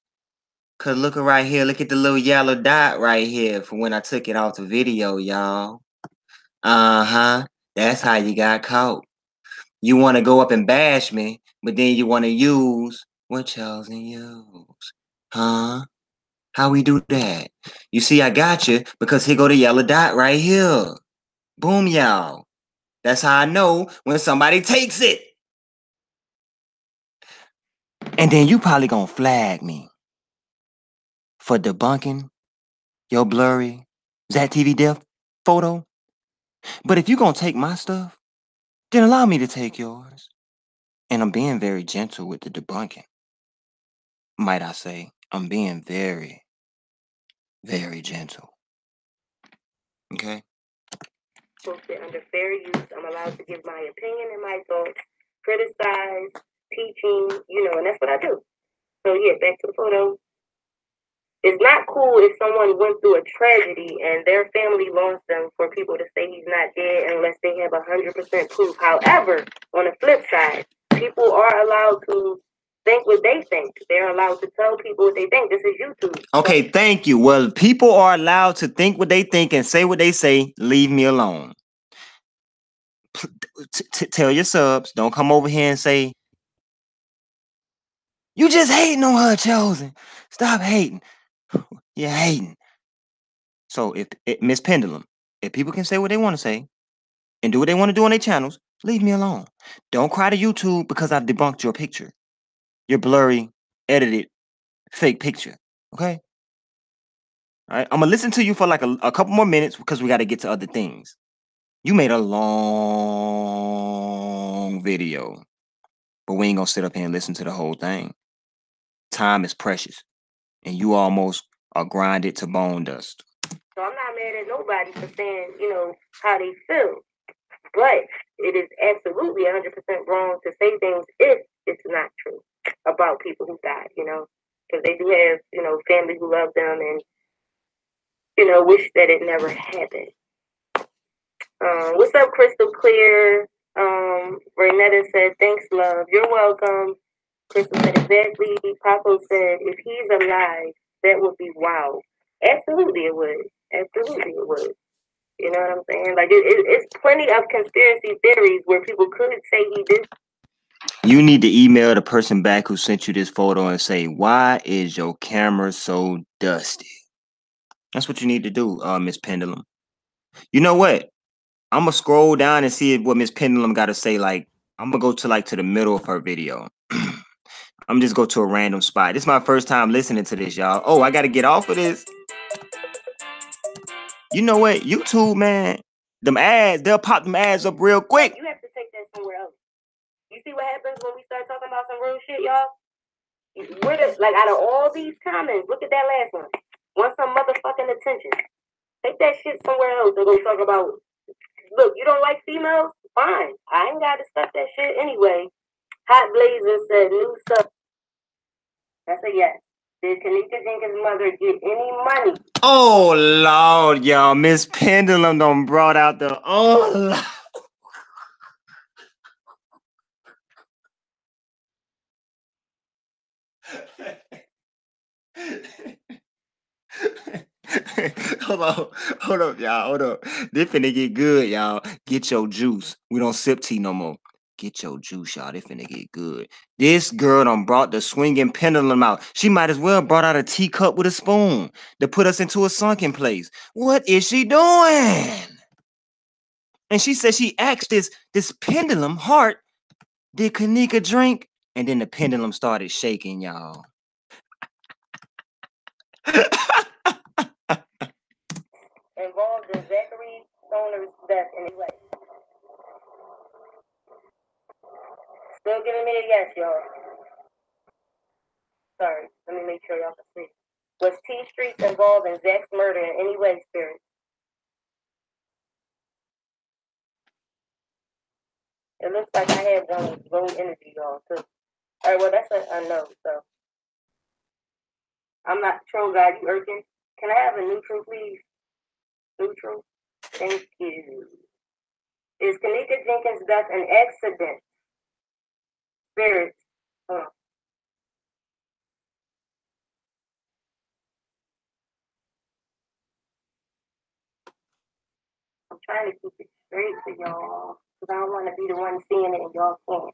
Cause look right here. Look at the little yellow dot right here for when I took it off the video, y'all. That's how you got caught. You want to go up and bash me, but then you want to use what chosen use. Huh? How we do that? You see, I got you because here go the yellow dot right here. Boom, y'all. That's how I know when somebody takes it. And then you probably gonna flag me for debunking your blurry Zat TV Death photo. But if you gonna take my stuff, then allow me to take yours. And I'm being very gentle with the debunking. Might I say, I'm being very, very gentle. Okay? Posted under fair use. I'm allowed to give my opinion and my thoughts, criticize, teaching, and that's what I do. So yeah, back to the photo. It's not cool if someone went through a tragedy and their family lost them for people to say he's not dead unless they have 100% proof. However, on the flip side, people are allowed to think what they think. They're allowed to tell people what they think. This is YouTube. Okay, thank you. Well, people are allowed to think what they think and say what they say. Leave me alone. Tell your subs, don't come over here and say, you just hating on her, Chosen. Stop hating. You're hating. So if Miss Pendulum, if people can say what they want to say and do what they want to do on their channels, leave me alone. Don't cry to YouTube because I've debunked your picture. Your blurry, edited, fake picture. Okay? All right. I'm gonna listen to you for like a couple more minutes because we got to get to other things. You made a long video, but we ain't gonna sit up here and listen to the whole thing. Time is precious, and you almost are grinded to bone dust. So I'm not mad at nobody for saying, how they feel. But it is absolutely 100% wrong to say things if it's not true about people who died, because they do have, family who love them and, wish that it never happened. What's up, Crystal Clear? Renetta said, thanks, love. You're welcome. Crystal said, exactly. Paco said, if he's alive, that would be wow. Absolutely it would. Absolutely it would. You know what I'm saying? Like, it's plenty of conspiracy theories where people could say he did. You need to email the person back who sent you this photo and say, why is your camera so dusty? That's what you need to do, Miss Pendulum. You know what? I'm going to scroll down and see what Miss Pendulum got to say. Like, I'm going to go to the middle of her video. I'm just go to a random spot. This is my first time listening to this, y'all. Oh, I got to get off of this. You know what? YouTube, man, them ads, they'll pop them ads up real quick. You have to take that somewhere else. You see what happens when we start talking about some real shit, y'all? Like, out of all these comments, look at that last one. Want some motherfucking attention. Take that shit somewhere else and go talk about, look, you don't like females? Fine. I ain't got to stuff that shit anyway. Hot Blazer said, new sub. That's a yes. Did Kanika Jenkins' mother get any money? Oh, Lord, y'all. Miss Pendulum done brought out the... Oh, Lord. Hold up, y'all. Hold up. This finna get good, y'all. Get your juice. We don't sip tea no more. Get your juice, y'all. This finna get good. This girl done brought the swinging pendulum out. She might as well brought out a teacup with a spoon to put us into a sunken place. What is she doing? And she said she asked this pendulum heart, did Kanika drink? And then the pendulum started shaking, y'all. Involved in Zachary Stoner's death anyway. Still giving me a yes, y'all. Sorry, let me make sure y'all can see. Was T Streets involved in Zach's murder in any way, Spirit? It looks like I have low energy, y'all, too. All right, well, that's a no, so. I'm not troll guy, you urgent. Can I have a neutral, please? Neutral? Thank you. Is Kanika Jenkins' death an accident? Spirit. I'm trying to keep it straight to y'all, because I don't want to be the one seeing it and y'all can't.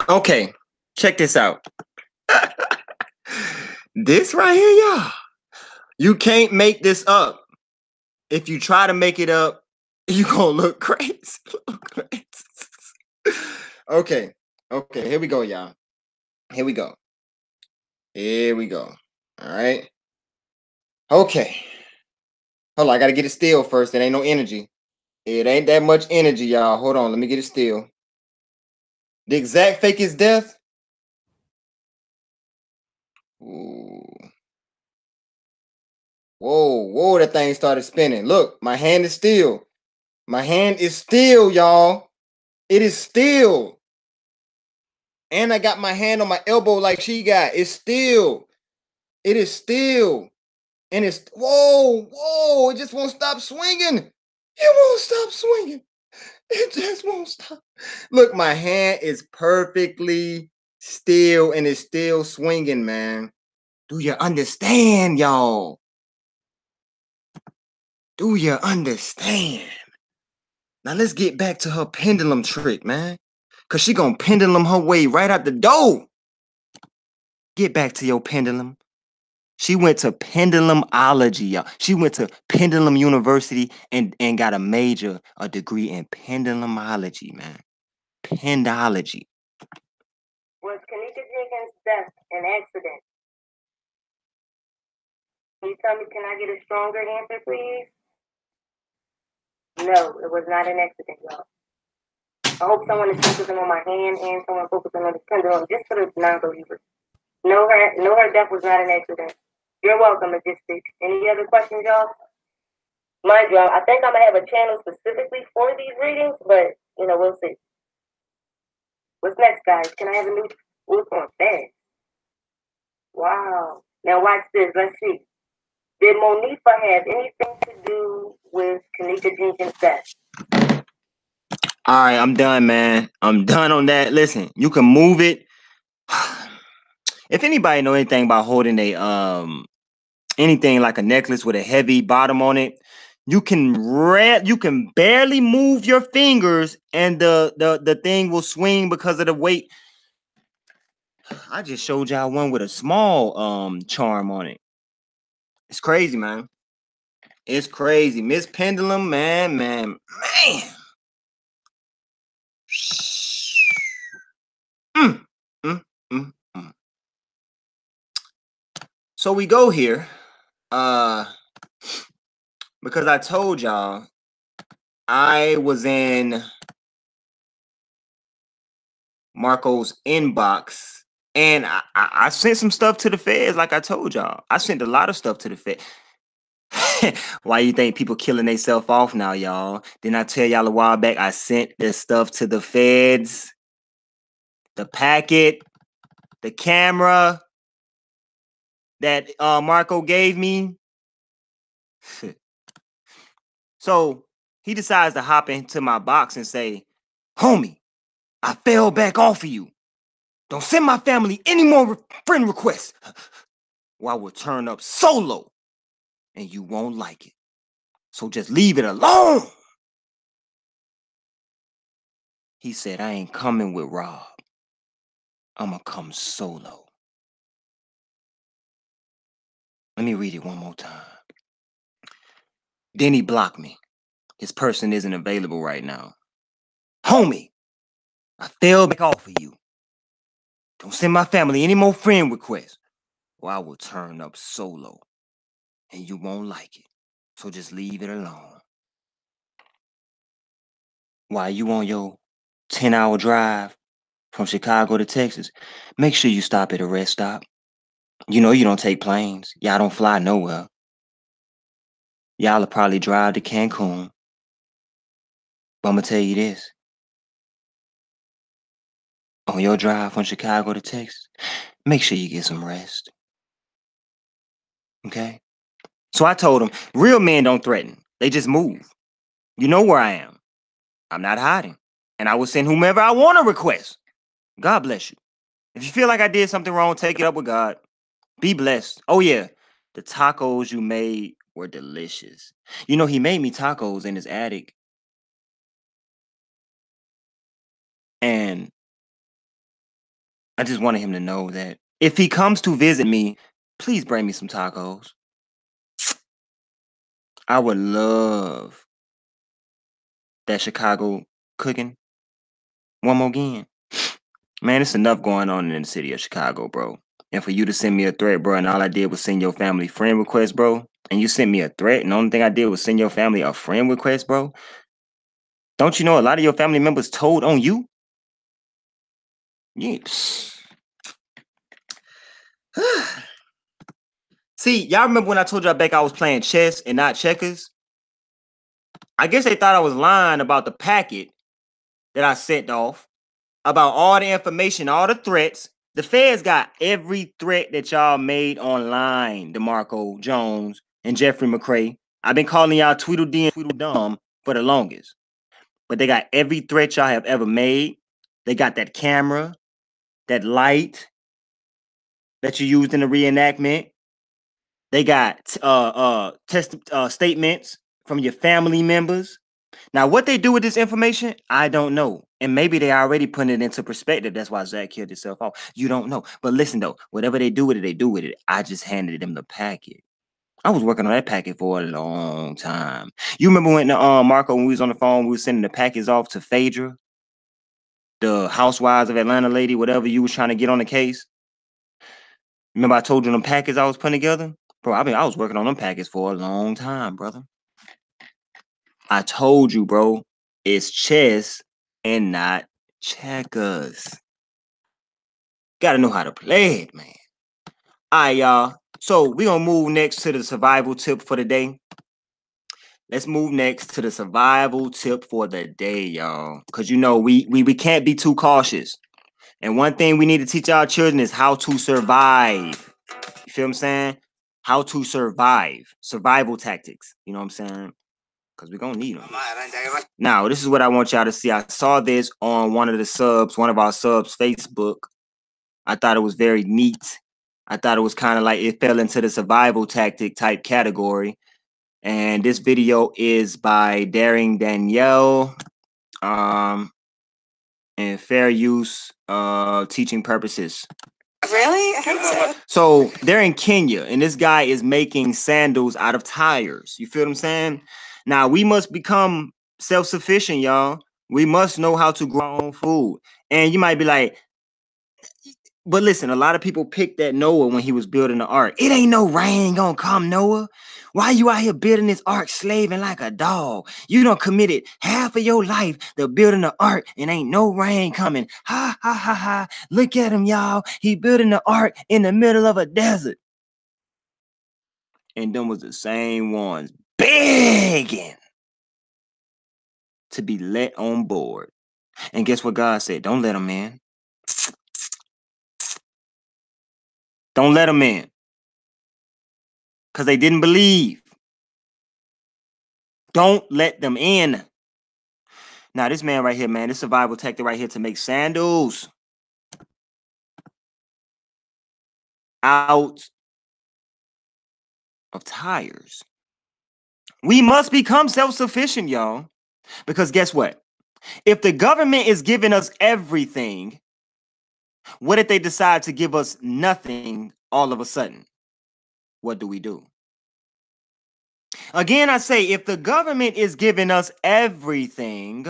Okay, check this out. This right here, y'all. You can't make this up. If you try to make it up, you gonna look crazy. Okay. Okay, here we go, y'all. Here we go. Here we go. All right. Okay. Hold on, I gotta get it still first. There ain't no energy. It ain't that much energy, y'all. Hold on, let me get it still. The exact fake is death. Ooh. Whoa, that thing started spinning. Look, my hand is still. My hand is still, y'all. It is still. And I got my hand on my elbow like she got. It's still. It is still. And it's, whoa, it just won't stop swinging. It won't stop swinging. It just won't stop. Look, my hand is perfectly still and it's still swinging, man. Do you understand, y'all? Do you understand? Now let's get back to her pendulum trick, man. Cause she gonna pendulum her way right out the door. Get back to your pendulum. She went to pendulumology, y'all. She went to Pendulum University and got a degree in pendulumology, man. Pendology. Was Kanika Jenkins' death an accident? Can you tell me, can I get a stronger answer, please? No, it was not an accident, y'all. I hope someone is focusing on my hand and someone focusing on the pendulum, just for the non-believers. No, her death was not an accident. You're welcome, Majestic. Any other questions, y'all? Mind you, I think I'm going to have a channel specifically for these readings, but, we'll see. What's next, guys? Can I have a new... What's on fast? Wow. Now watch this. Let's see. Did Monifa have anything to do with Kanika Jenkins' death? All right, I'm done, man. I'm done on that. Listen, you can move it. If anybody know anything about holding a anything like a necklace with a heavy bottom on it, you can barely move your fingers and the thing will swing because of the weight. I just showed y'all one with a small charm on it. It's crazy, man. It's crazy. Miss Pendulum, man. So we go here, because I told y'all I was in Marco's inbox and I sent some stuff to the feds, like I told y'all. I sent a lot of stuff to the feds. Why you think people killing themselves off now, y'all? Didn't I tell y'all a while back I sent this stuff to the feds? The packet, the camera that Marco gave me. So he decides to hop into my box and say, homie, I fell back off of you. Don't send my family any more friend requests, or I will turn up solo and you won't like it. So just leave it alone. He said, I ain't coming with Rob. I'ma come solo. Let me read it one more time. Then he blocked me. His person isn't available right now. Homie, I fell back off of you. Don't send my family any more friend requests, or I will turn up solo and you won't like it. So just leave it alone. While you on your 10-hour drive from Chicago to Texas, make sure you stop at a rest stop. You know you don't take planes. Y'all don't fly nowhere. Y'all will probably drive to Cancun. But I'm going to tell you this. On your drive from Chicago to Texas, make sure you get some rest. Okay? So I told him, real men don't threaten. They just move. You know where I am. I'm not hiding. And I will send whomever I want to request. God bless you. If you feel like I did something wrong, take it up with God. Be blessed. Oh, yeah. The tacos you made were delicious. You know, he made me tacos in his attic. And I just wanted him to know that if he comes to visit me, please bring me some tacos. I would love that Chicago cooking. One more again. Man, it's enough going on in the city of Chicago, bro. And for you to send me a threat, bro, and all I did was send your family friend request, bro, and you sent me a threat, and the only thing I did was send your family a friend request, bro. Don't you know a lot of your family members told on you? Yes. See, y'all remember when I told y'all back I was playing chess and not checkers? I guess they thought I was lying about the packet that I sent off, about all the information, all the threats. The feds got every threat that y'all made online, Demarkco, Jones, and Jeffrey McCray. I've been calling y'all Tweedledee and Tweedledum for the longest. But they got every threat y'all have ever made. They got that camera, that light that you used in the reenactment. They got statements from your family members. Now, what they do with this information, I don't know. And maybe they already put it into perspective. That's why Zach killed himself off. You don't know. But listen, though, whatever they do with it, they do with it. I just handed them the packet. I was working on that packet for a long time. You remember when Marco, when we was on the phone, we was sending the packets off to Phaedra, the Housewives of Atlanta lady, whatever you was trying to get on the case? Remember I told you them packets I was putting together? Bro, I was working on them packets for a long time, brother. I told you, bro, it's chess and not checkers. Gotta know how to play it, man. All right, y'all. So we're gonna move next to the survival tip for the day. Let's move next to the survival tip for the day, y'all. Because, you know, we can't be too cautious. And one thing we need to teach our children is how to survive. You feel what I'm saying? How to survive. Survival tactics. You know what I'm saying? Because we're going to need them. Now, this is what I want y'all to see. I saw this on one of our subs' Facebook. I thought it was very neat. I thought it was kind of like it fell into the survival tactic type category. And this video is by Daring Danielle and fair use teaching purposes. Really? I think so. So they're in Kenya, and this guy is making sandals out of tires. You feel what I'm saying? Now, we must become self-sufficient, y'all. We must know how to grow our own food. And you might be like, but listen, a lot of people picked at Noah when he was building the ark. It ain't no rain gonna come, Noah. Why you out here building this ark slaving like a dog? You done committed half of your life to building the ark and ain't no rain coming. Ha, ha, ha, ha. Look at him, y'all. He building the ark in the middle of a desert. And them was the same ones begging to be let on board. And guess what God said? Don't let them in. Don't let them in. Because they didn't believe. Don't let them in. Now, this man right here, man, this survival tactic right here to make sandals out of tires. We must become self-sufficient, y'all. Because guess what? If the government is giving us everything, what if they decide to give us nothing all of a sudden? What do we do? Again, I say, if the government is giving us everything,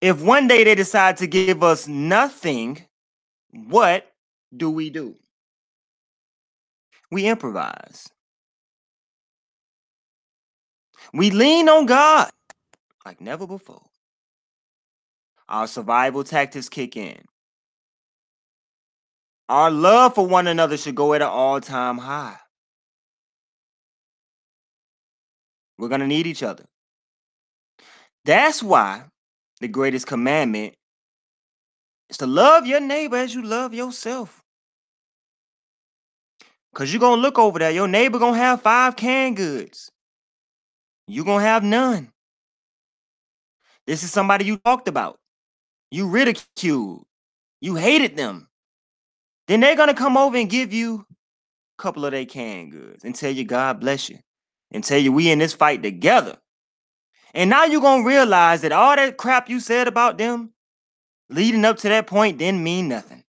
if one day they decide to give us nothing, what do? We improvise. We lean on God like never before. Our survival tactics kick in. Our love for one another should go at an all-time high. We're going to need each other. That's why the greatest commandment is to love your neighbor as you love yourself. Because you're going to look over there. Your neighbor going to have 5 canned goods. You're going to have none. This is somebody you talked about. You ridiculed. You hated them. Then they're going to come over and give you a couple of their canned goods and tell you God bless you. And tell you we in this fight together. And now you're going to realize that all that crap you said about them leading up to that point didn't mean nothing.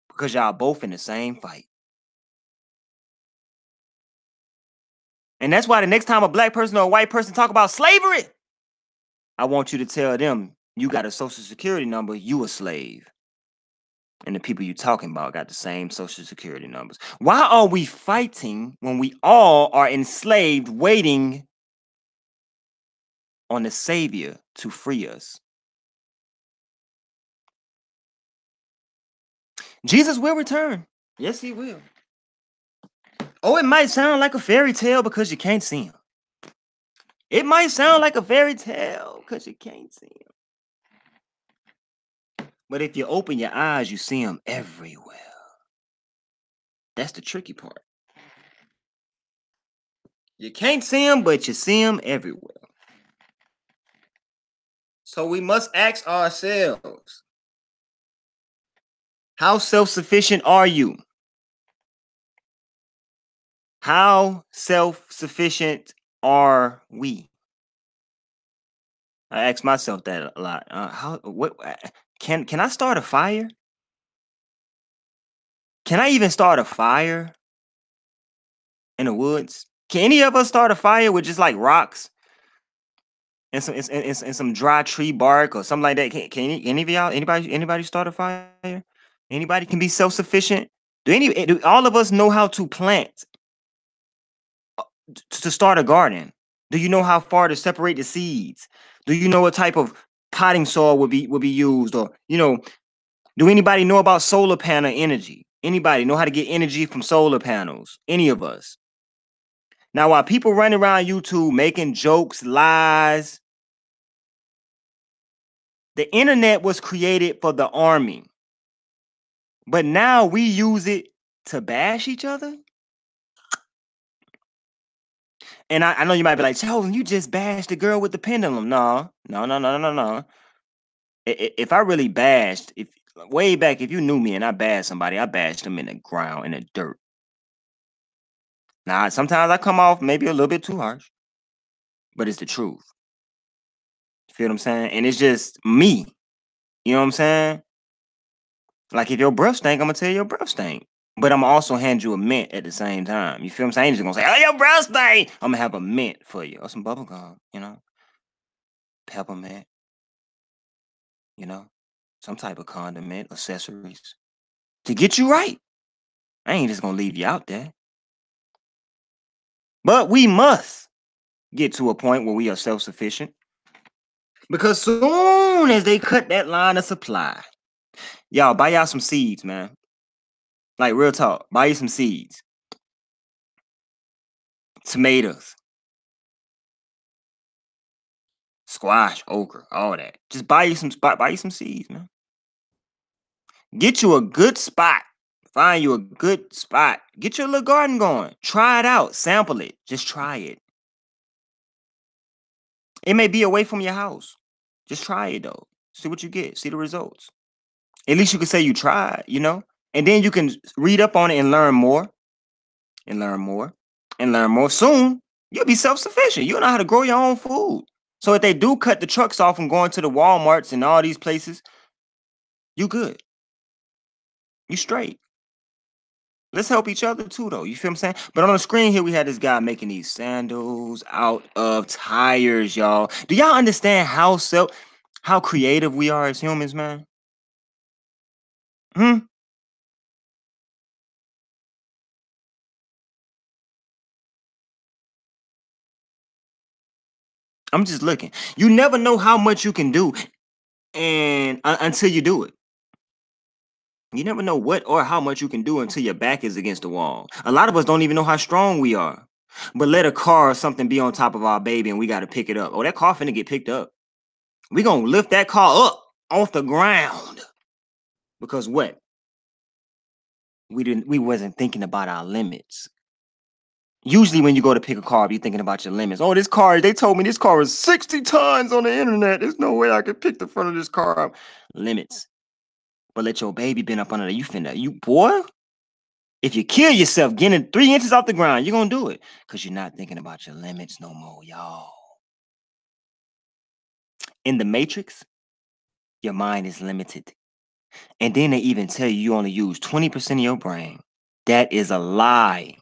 Because y'all both in the same fight. And that's why the next time a black person or a white person talk about slavery, I want you to tell them you got a social security number, you a slave. and the people you talking about got the same social security numbers. Why are we fighting when we all are enslaved, waiting on the Savior to free us? Jesus will return. Yes, he will. Oh, it might sound like a fairy tale because you can't see him. It might sound like a fairy tale because you can't see him. But if you open your eyes, you see him everywhere. That's the tricky part. You can't see him, but you see him everywhere. So we must ask ourselves, how self-sufficient are you? How self-sufficient are we? I ask myself that a lot. Can I start a fire? Can I even start a fire in the woods? Can any of us start a fire with just like rocks and some dry tree bark or something like that? Can any of y'all, anybody start a fire? Anybody can be self-sufficient? Do all of us know how to plant? To start a garden? Do you know how far to separate the seeds? Do you know what type of potting soil would be used? Or, do anybody know about solar panel energy? Anybody know how to get energy from solar panels? Any of us? Now, while people run around YouTube making jokes, lies, the internet was created for the army. But now we use it to bash each other? And I know you might be like, Chosen, you just bashed the girl with the pendulum. No. If I really bashed, way back, if you knew me and I bashed somebody, I bashed them in the ground, in the dirt. Now, sometimes I come off maybe a little bit too harsh, but it's the truth. You feel what I'm saying? And it's just me. You know what I'm saying? Like, if your breath stink, I'm going to tell you your breath stink. But I'm also hand you a mint at the same time. You feel what I'm saying? I ain't just going to say, oh, your breath stink. I'm going to have a mint for you. Or some bubble gum, peppermint, some type of condiment, accessories to get you right. I ain't just going to leave you out there. But we must get to a point where we are self-sufficient. Because soon as they cut that line of supply, y'all, buy y'all some seeds, man. Like, real talk, buy you some seeds. Tomatoes. Squash, okra, all that. Just buy you some seeds, man. Get you a good spot. Find you a good spot. Get your little garden going. Try it out. Sample it. Just try it. It may be away from your house. Just try it, though. See what you get. See the results. At least you can say you tried, And then you can read up on it and learn more. And learn more. And learn more. Soon, you'll be self-sufficient. You'll know how to grow your own food. So if they do cut the trucks off from going to the Walmarts and all these places, you good. You straight. Let's help each other too, though. You feel what I'm saying? But on the screen here, we had this guy making these sandals out of tires, y'all. Do y'all understand how creative we are as humans, man? I'm just looking. You never know how much you can do until you do it. You never know what or how much you can do until your back is against the wall. A lot of us don't even know how strong we are. But let a car or something be on top of our baby and we got to pick it up. Oh, that car finna get picked up. We gonna lift that car up off the ground. Because what? We wasn't thinking about our limits. Usually when you go to pick a car up, you're thinking about your limits. Oh, they told me this car is 60 tons on the internet. There's no way I could pick the front of this car up. Limits. But let your baby bend up under there. You boy, if you kill yourself getting 3 inches off the ground, you're going to do it. Because you're not thinking about your limits no more, y'all. In the Matrix, your mind is limited. And then they even tell you only use 20% of your brain. That is a lie.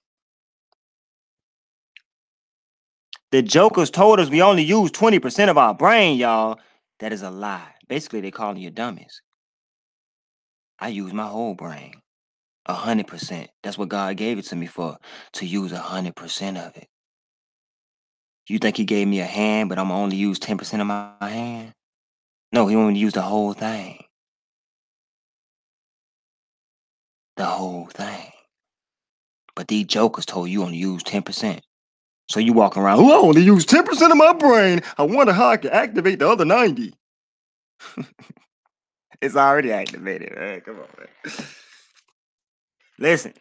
The jokers told us we only use 20% of our brain, y'all. That is a lie. Basically, they're calling you dummies. I use my whole brain. 100%. That's what God gave it to me for, to use 100% of it. You think he gave me a hand, but I'm gonna only use 10% of my hand? No, he only used the whole thing. The whole thing. But these jokers told you only use 10%. So you walking around, oh, I only use 10% of my brain. I wonder how I can activate the other 90. It's already activated, man. Come on, man. Listen,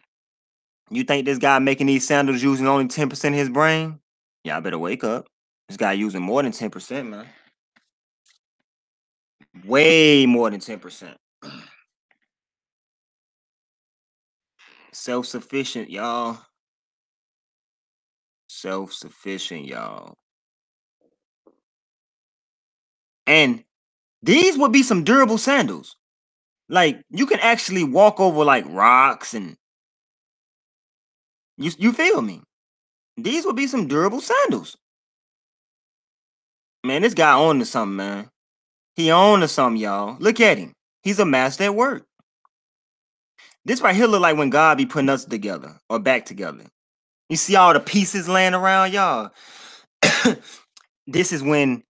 you think this guy making these sandals using only 10% of his brain? Y'all better wake up. This guy using more than 10%, man. Way more than 10%. Self-sufficient, y'all. Self-sufficient, y'all. And these would be some durable sandals. Like, you can actually walk over, like, rocks and... You feel me? These would be some durable sandals. Man, this guy on to something, man. He on to something, y'all. Look at him. He's a master at work. This right here look like when God be putting us together or back together. You see all the pieces laying around, y'all? This is when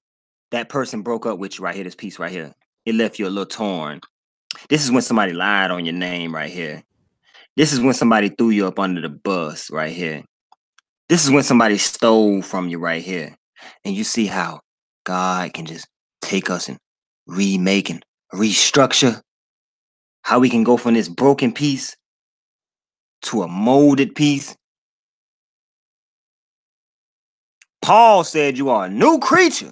that person broke up with you right here, this piece right here. It left you a little torn. This is when somebody lied on your name right here. This is when somebody threw you up under the bus right here. This is when somebody stole from you right here. And you see how God can just take us and remake and restructure. How we can go from this broken piece to a molded piece. Paul said you are a new creature.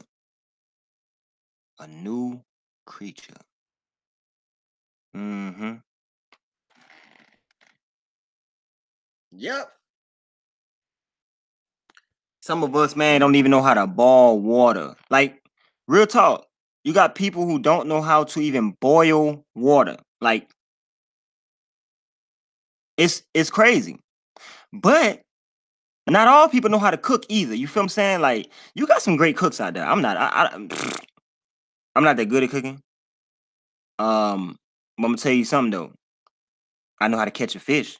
A new creature. Mm-hmm. Yep. Some of us, man, don't even know how to boil water. Like, real talk. You got people who don't know how to even boil water. Like, it's crazy. But not all people know how to cook either. You feel what I'm saying? Like, you got some great cooks out there. I'm not that good at cooking. But I'm gonna tell you something though. I know how to catch a fish.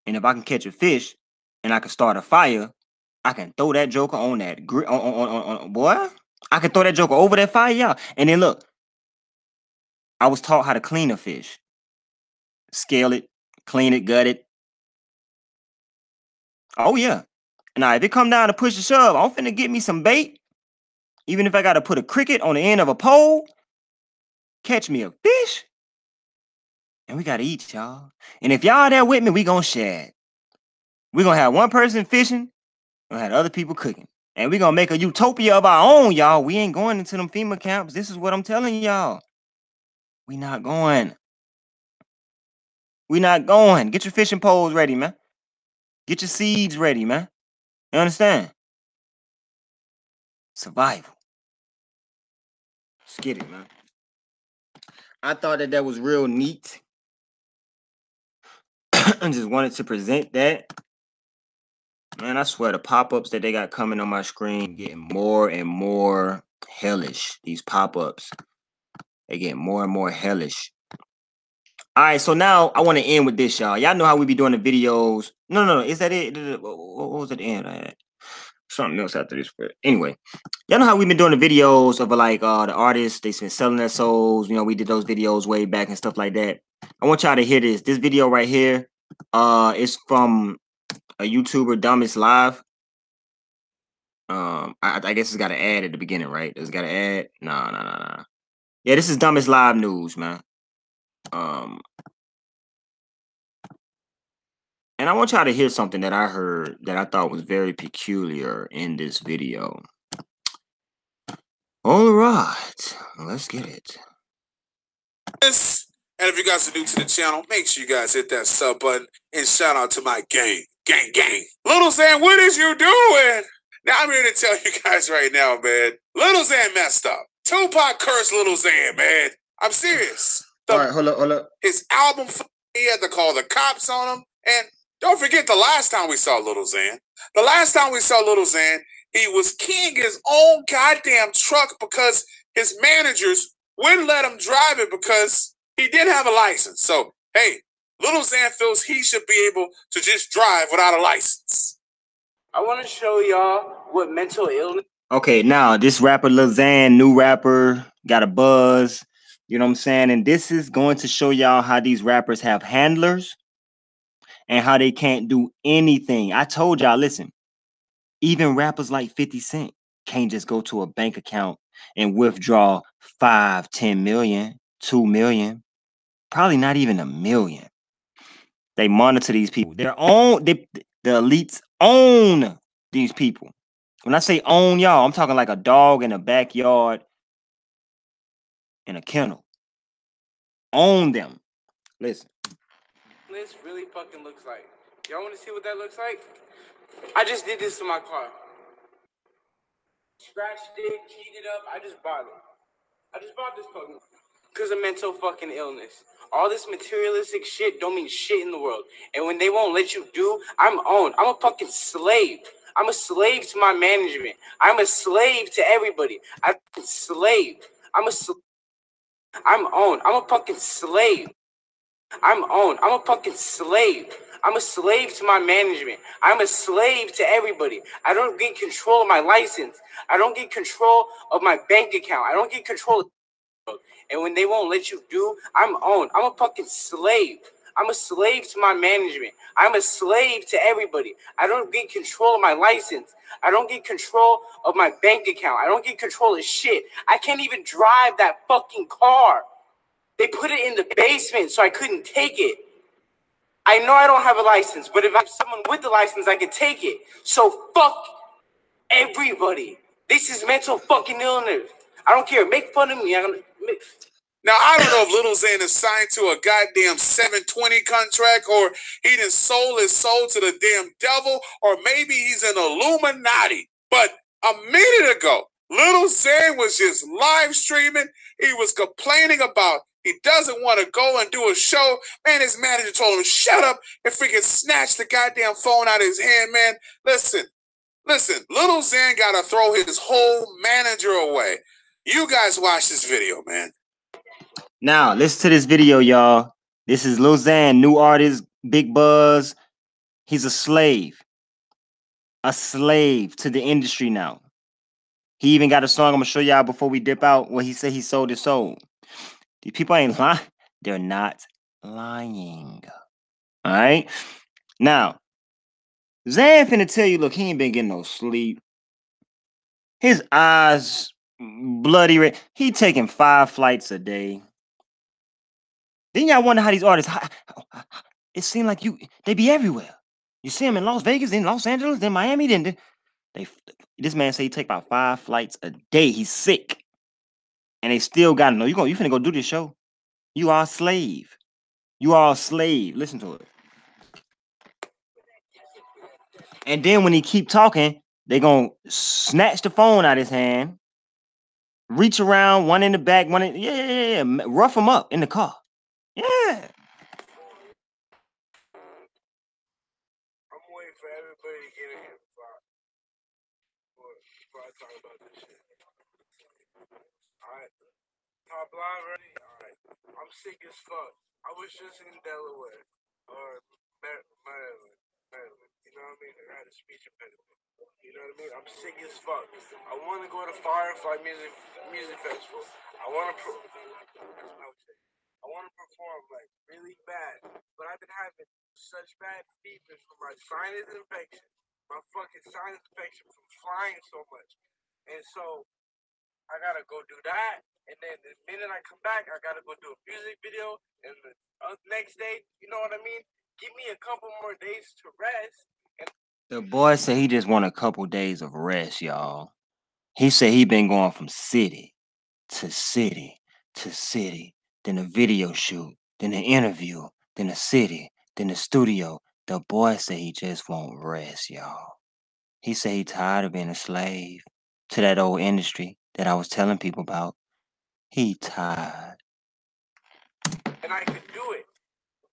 And if I can catch a fish and I can start a fire, I can throw that joker on that boy. I can throw that joker over that fire, y'all. And then look, I was taught how to clean a fish. Scale it, clean it, gut it. Oh yeah. Now if it come down to push the shove, I'm finna get me some bait. Even if I gotta put a cricket on the end of a pole, catch me a fish. And we gotta eat, y'all. And if y'all there with me, we gonna share it. We gonna have one person fishing, we gonna have other people cooking. And we gonna make a utopia of our own, y'all. We ain't going into them FEMA camps. This is what I'm telling y'all. We not going. We not going. Get your fishing poles ready, man. Get your seeds ready, man. You understand? Survival. Let's get it, man. I thought that was real neat. I just wanted to present that. Man, I swear the pop-ups that they got coming on my screen getting more and more hellish. These pop-ups, they get more and more hellish. All right, so now I want to end with this, y'all. Y'all know how we be doing the videos. No. Is that it? What was at the end? I had something else after this. But anyway, y'all know how we've been doing the videos of like the artists. They've been selling their souls. You know, we did those videos way back and stuff like that. I want y'all to hear this. This video right here, is from a YouTuber, Dumbest Live. I guess it's got an ad at the beginning, right? It's got an ad. Nah. Yeah, this is Dumbest Live News, man. And I want y'all to hear something that I heard that I thought was very peculiar in this video. All right, let's get it. And if you guys are new to the channel, make sure you guys hit that sub button and shout out to my gang. Little Xan, what is you doing? Now I'm here to tell you guys right now, man. Little Xan messed up. Tupac cursed Little Xan, man. I'm serious. All right, hold up. His album, he had to call the cops on him. And don't forget the last time we saw Little Xan. The last time we saw Little Xan, he was keying his own goddamn truck because his managers wouldn't let him drive it because he did have a license. So, hey, Little Xan feels he should be able to just drive without a license. I want to show y'all what mental illness. Okay, now this rapper Lil Xan, new rapper, got a buzz. You know what I'm saying? And this is going to show y'all how these rappers have handlers and how they can't do anything. I told y'all, listen, even rappers like 50 Cent can't just go to a bank account and withdraw 5, 10 million, 2 million, probably not even a million. They monitor these people. The elites own these people. When I say own, y'all, I'm talking like a dog in a backyard in a kennel. Own them. Listen. This really fucking looks like. Y'all want to see what that looks like? I just did this to my car. Scratched it, keyed it up. I just bought it. I just bought this fucking because of mental fucking illness. All this materialistic shit don't mean shit in the world. And when they won't let you do, I'm owned. I'm a fucking slave. I'm a slave to my management. I'm a slave to everybody. I'm a slave. I'm owned. I'm a fucking slave. I'm owned. I'm a fucking slave. I'm a slave to my management. I'm a slave to everybody. I don't get control of my license. I don't get control of my bank account. I don't get control of. And when they won't let you do, I'm owned. I'm a fucking slave. I'm a slave to my management. I'm a slave to everybody. I don't get control of my license. I don't get control of my bank account. I don't get control of shit. I can't even drive that fucking car. They put it in the basement so I couldn't take it. I know I don't have a license, but if I have someone with the license, I can take it. So fuck everybody. This is mental fucking illness. I don't care. Make fun of me. Now, I don't know if Little Xan is signed to a goddamn 720 contract or he done sold his soul to the damn devil or maybe he's an Illuminati. But a minute ago, Little Xan was just live streaming. He was complaining about he doesn't want to go and do a show. Man, his manager told him, shut up and freaking snatch the goddamn phone out of his hand, man. Listen, Little Xan got to throw his whole manager away. You guys watch this video, man. Now, listen to this video, y'all. This is Lil Xan, new artist, big buzz. He's a slave to the industry now. He even got a song I'm going to show y'all before we dip out where he said he sold his soul. These people ain't lying. They're not lying. All right? Now, Xan finna tell you, look, he ain't been getting no sleep. His eyes bloody red. He taking 5 flights a day. Then y'all wonder how these artists, it seems like they be everywhere. You see them in Las Vegas, in Los Angeles, then Miami, then this man say he take about 5 flights a day. He's sick. And they still gotta know, you finna go do this show. You are a slave. You are a slave. Listen to it. And then when he keep talking, they gonna snatch the phone out of his hand, reach around, one in the back, one in, yeah. Rough him up in the car. Yeah. I'm waiting for everybody to get in here before I talk about this shit. Alright. Top line ready? Alright. I'm sick as fuck. I was just in Delaware. Or Maryland. You know what I mean? I had a speech impediment. You know what I mean? I'm sick as fuck. I want to go to Firefly Music Festival. I want to perform like really bad, but I've been having such bad fevers from my sinus infection, my fucking sinus infection from flying so much, and so I gotta go do that. And then the minute I come back, I gotta go do a music video, and the next day, you know what I mean? Give me a couple more days to rest. The boy said he just want a couple days of rest, y'all. He said he been going from city to city to city, then a video shoot, then an interview, then a city, then a studio. The boy said he just won't rest, y'all. He said he tired of being a slave to that old industry that I was telling people about. He tired. And I could do it.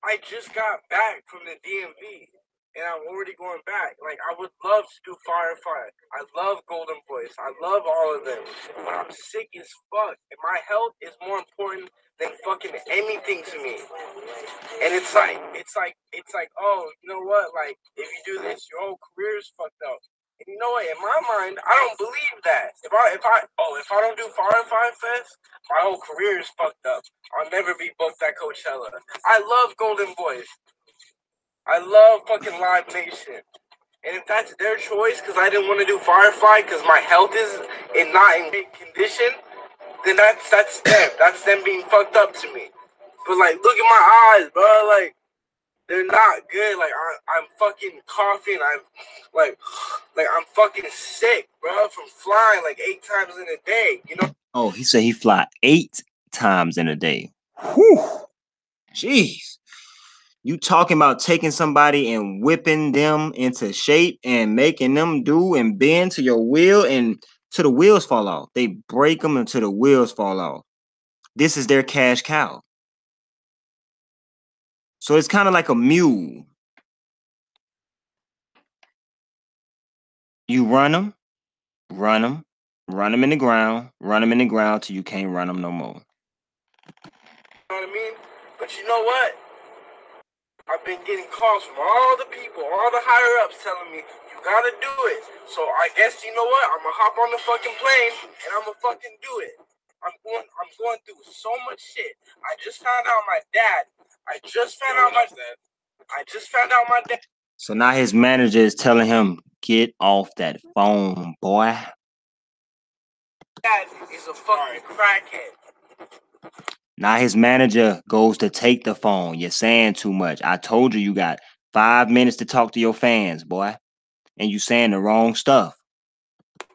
I just got back from the DMV. and I'm already going back. Like, I would love to do firefight. I love Golden Voice. I love all of them. But I'm sick as fuck. And my health is more important than fucking anything to me. And it's like, oh, you know what? Like, if you do this, your whole career is fucked up. And you know what? In my mind, I don't believe that. If I don't do Firefight Fest, my whole career is fucked up. I'll never be booked at Coachella. I love Golden Voice. I love fucking Live Nation. And if that's their choice, because I didn't want to do Firefight because my health is not in good condition, then that's them. That's them being fucked up to me. But like, look at my eyes, bro. Like, they're not good. Like, I'm fucking coughing. I'm fucking sick, bro, from flying like 8 times in a day. You know? Oh, he said he fly 8 times in a day. Whew. Jeez. You talking about taking somebody and whipping them into shape and making them do and bend to your will and till the wheels fall off. They break them until the wheels fall off. This is their cash cow. So it's kind of like a mule. You run them in the ground till you can't run them no more. You know what I mean? But you know what? I've been getting calls from all the people, all the higher ups telling me, you gotta do it. So I guess, you know what? I'm gonna hop on the fucking plane and I'm gonna fucking do it. I'm going through so much shit. I just found out my dad. I just found out my dad. So now his manager is telling him, get off that phone, boy. Dad is a fucking crackhead. Now his manager goes to take the phone. You're saying too much. I told you got 5 minutes to talk to your fans, boy. And you saying the wrong stuff.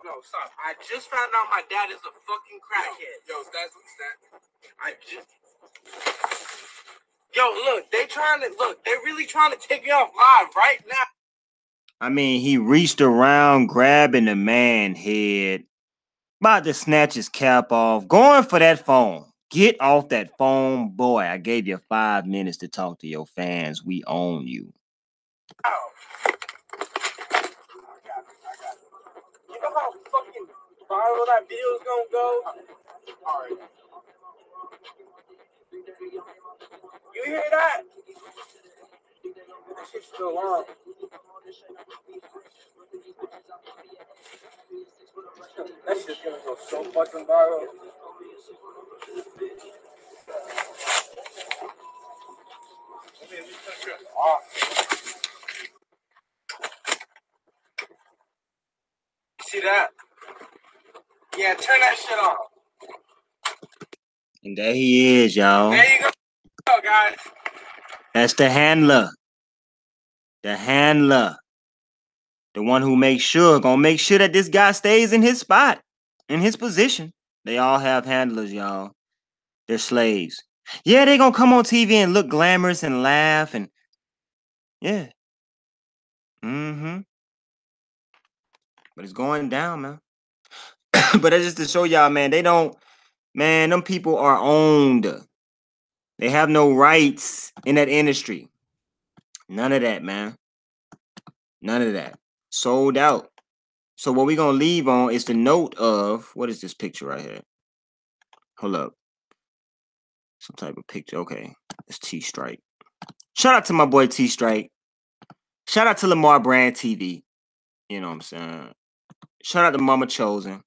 No, stop. I just found out my dad is a fucking crackhead. Look, they're really trying to take me off live right now. I mean, he reached around, grabbing the man head, about to snatch his cap off, going for that phone. Get off that phone, boy. I gave you 5 minutes to talk to your fans. We own you. Oh. I got it. You know how fucking viral that video is gonna go? Alright. You hear that? That shit's still on. That shit's gonna go so fucking viral. See that? Yeah, turn that shit off. And there he is, y'all. There you go, guys. That's the handler. The handler. The one who gonna make sure that this guy stays in his spot, in his position. They all have handlers, y'all. They're slaves. Yeah, they gonna come on TV and look glamorous and laugh and yeah. But it's going down, man. But that's just to show y'all, man, them people are owned. They have no rights in that industry. None of that, man. None of that. Sold out. So what we're going to leave on is the note of, what is this picture right here? Hold up. Some type of picture. Okay. It's T-Strike. Shout out to my boy T-Strike. Shout out to Lamar Brand TV. You know what I'm saying? Shout out to Mama Chosen.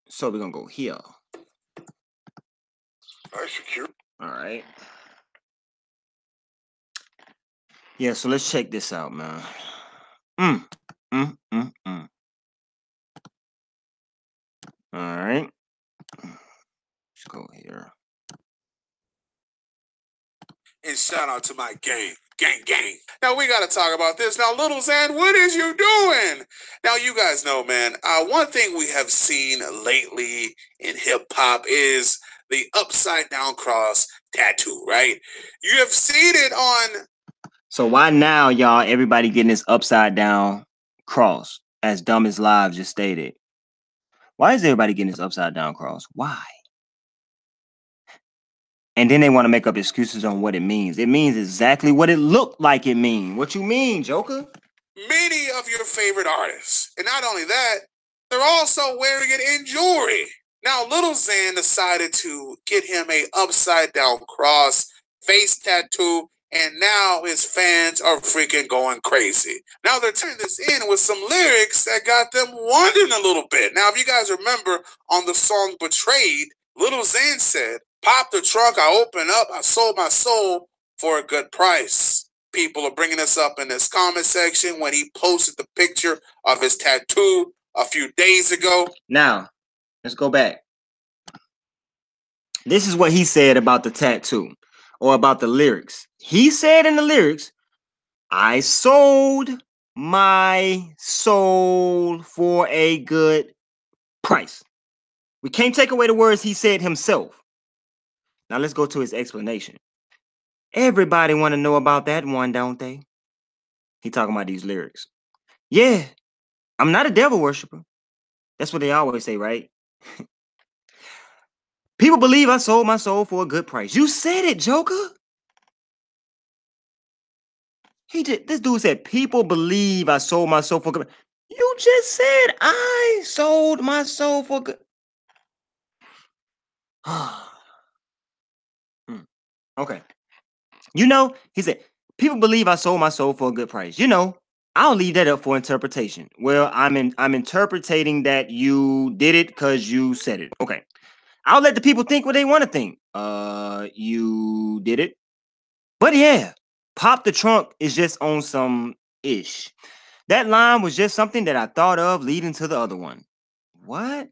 So we're going to go here. All right. Yeah, so let's check this out, man. All right. Let's go here. And shout out to my gang. Gang. Now, we got to talk about this. Now, Little Xan, what is you doing? Now, you guys know, man, one thing we have seen lately in hip-hop is the upside-down cross tattoo, right? You have seen it on... So why now, y'all, everybody getting this upside-down cross, as Dumb as Live just stated? Why is everybody getting this upside-down cross? Why? And then they want to make up excuses on what it means. It means exactly what it looked like it means. What you mean, Joker? Many of your favorite artists. And not only that, they're also wearing it in jewelry. Now, Lil Xan decided to get him a upside down cross face tattoo, and now his fans are freaking going crazy. Now they're turning this in with some lyrics that got them wondering a little bit. Now, if you guys remember on the song Betrayed, Lil Xan said, "Pop the trunk, I open up, I sold my soul for a good price." People are bringing this up in this comment section when he posted the picture of his tattoo a few days ago. Now, let's go back. This is what he said about the tattoo or about the lyrics. He said in the lyrics, "I sold my soul for a good price." We can't take away the words he said himself. Now let's go to his explanation. Everybody want to know about that one, don't they? He talking about these lyrics. Yeah, I'm not a devil worshiper. That's what they always say, right? People believe I sold my soul for a good price. You said it, Joker. This dude said, people believe I sold my soul for good. You just said I sold my soul for good. Okay. You know, he said, people believe I sold my soul for a good price. You know, I'll leave that up for interpretation. Well, I'm interpreting that you did it because you said it. Okay. I'll let the people think what they want to think. You did it. But yeah, pop the trunk is just on some ish. That line was just something that I thought of leading to the other one. What?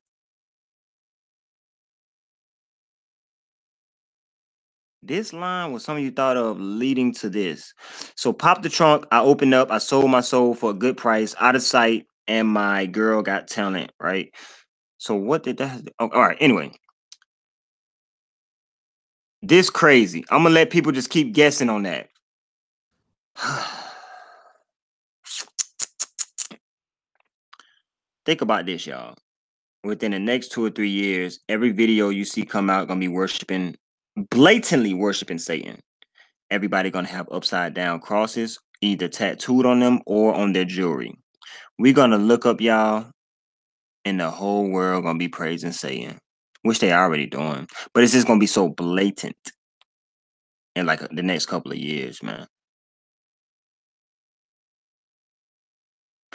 This line was something you thought of leading to this. So pop the trunk, I opened up, I sold my soul for a good price, out of sight, and my girl got talent, right? So what did that? Oh, all right, anyway. This crazy. I'm gonna let people just keep guessing on that. Think about this, y'all. Within the next 2 or 3 years, every video you see come out gonna be blatantly worshiping Satan. Everybody gonna have upside down crosses, either tattooed on them or on their jewelry. We're gonna look up, y'all, and the whole world gonna be praising Satan, which they already doing. But it's just gonna be so blatant in like the next couple of years, man.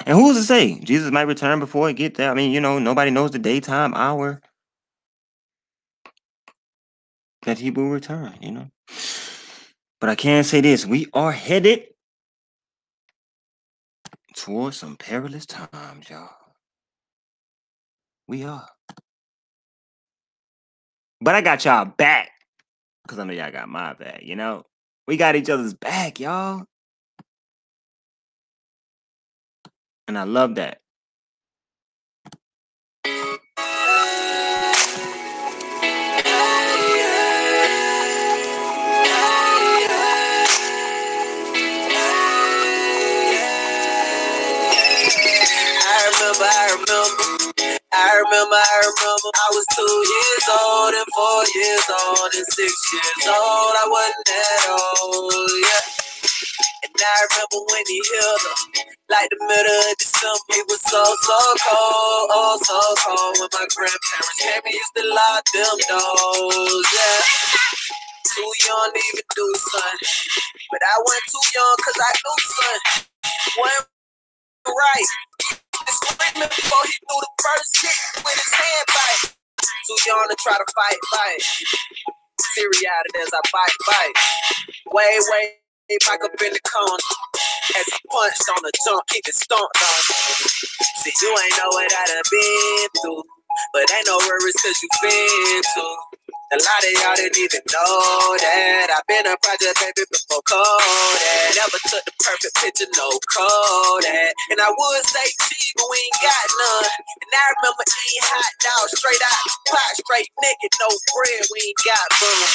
And who's to say Jesus might return before it get there? I mean, you know, nobody knows the daytime hour that he will return, you know. But I can say this, we are headed towards some perilous times, y'all. We are. But I got y'all back, because I know y'all got my back, you know. We got each other's back, y'all. And I love that. I remember, I was 2 years old and 4 years old and 6 years old. I wasn't that old, yeah. And I remember when he healed her, like the middle of December. It was so cold, oh so cold. When my grandparents came, we used to lock them doors, yeah. Too young to even do something, but I wasn't too young cause I knew something. Wasn't right. Screaming before he threw the first hit with his hand bite. Too young to try to fight. Seriated as I bite. Way back up in the corner. As he punched on the jump, he get stomped on. See, you ain't know what I done been through, but ain't no worries cause you been too. A lot of y'all didn't even know that I've been a project baby before Kodak. Never took the perfect picture, no Kodak. And I would say cheap, but we ain't got none. And I remember eating hot dogs straight out the pot, straight naked, no bread, we ain't got boom.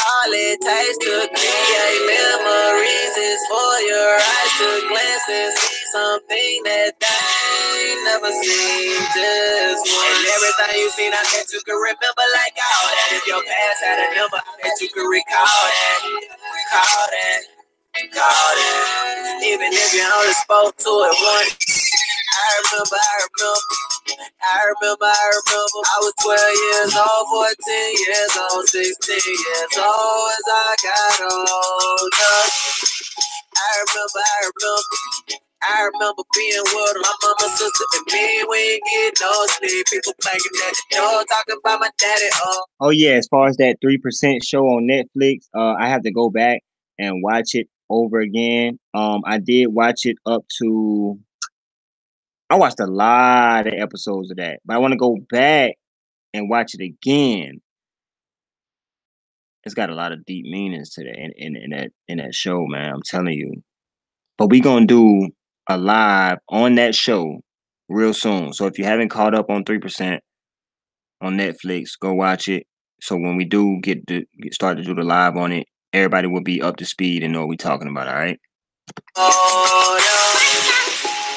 All it takes to create memories is for your eyes to glance and see something that they ain't never seen just one. And everything you seen, I bet you can remember like all that. If your past had a number, I bet you can recall that. Call that. Call that. Even if you only spoke to it once. I remember. I was 12 years old, 14 years old, 16 years old as I got older. I remember being with my mama, sister, and me. We ain't get no sleep. People thinking that the door talking about my daddy. Oh yeah, as far as that 3% show on Netflix, I have to go back and watch it over again. I did watch it up to. I watched a lot of episodes of that, but I want to go back and watch it again. It's got a lot of deep meanings to that in that show, man. I'm telling you. But we gonna do a live on that show real soon. So if you haven't caught up on 3% on Netflix, go watch it. So when we do start to do the live on it, everybody will be up to speed and know what we're talking about. All right.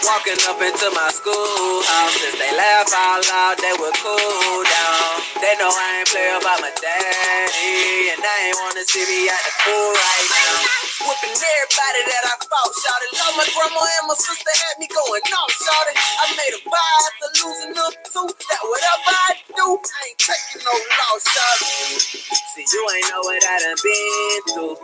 Walking up into my schoolhouse, since they laugh out loud, they would cool down. They know I ain't play about my daddy, and I ain't wanna see me at the pool right now. Whooping everybody that I fought, shouted. Love my grandma and my sister had me going off, shouted. I made a vow after losing up too, that whatever I do, I ain't taking no loss, shouted. See, you ain't know what I done been through,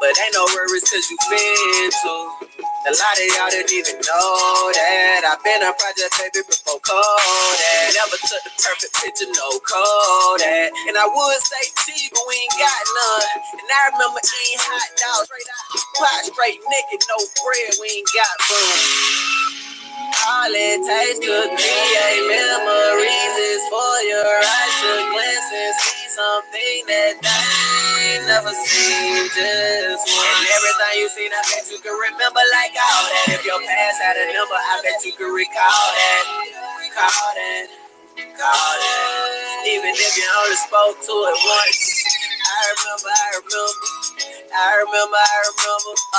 but ain't no worries cause you been too. A lot of y'all didn't even know that I've been a project baby before Kodak. Never took the perfect picture, no Kodak. And I would say T, but we ain't got none. And I remember eating hot dogs straight out the pot, straight naked, no bread, we ain't got food. All it takes to create memories is for your eyes to glance and see something that they ain't never seen just once. And everything you seen, I bet you can remember like all that. If your past had a number, I bet you can recall that. Call that. Even if you only spoke to it once. I remember a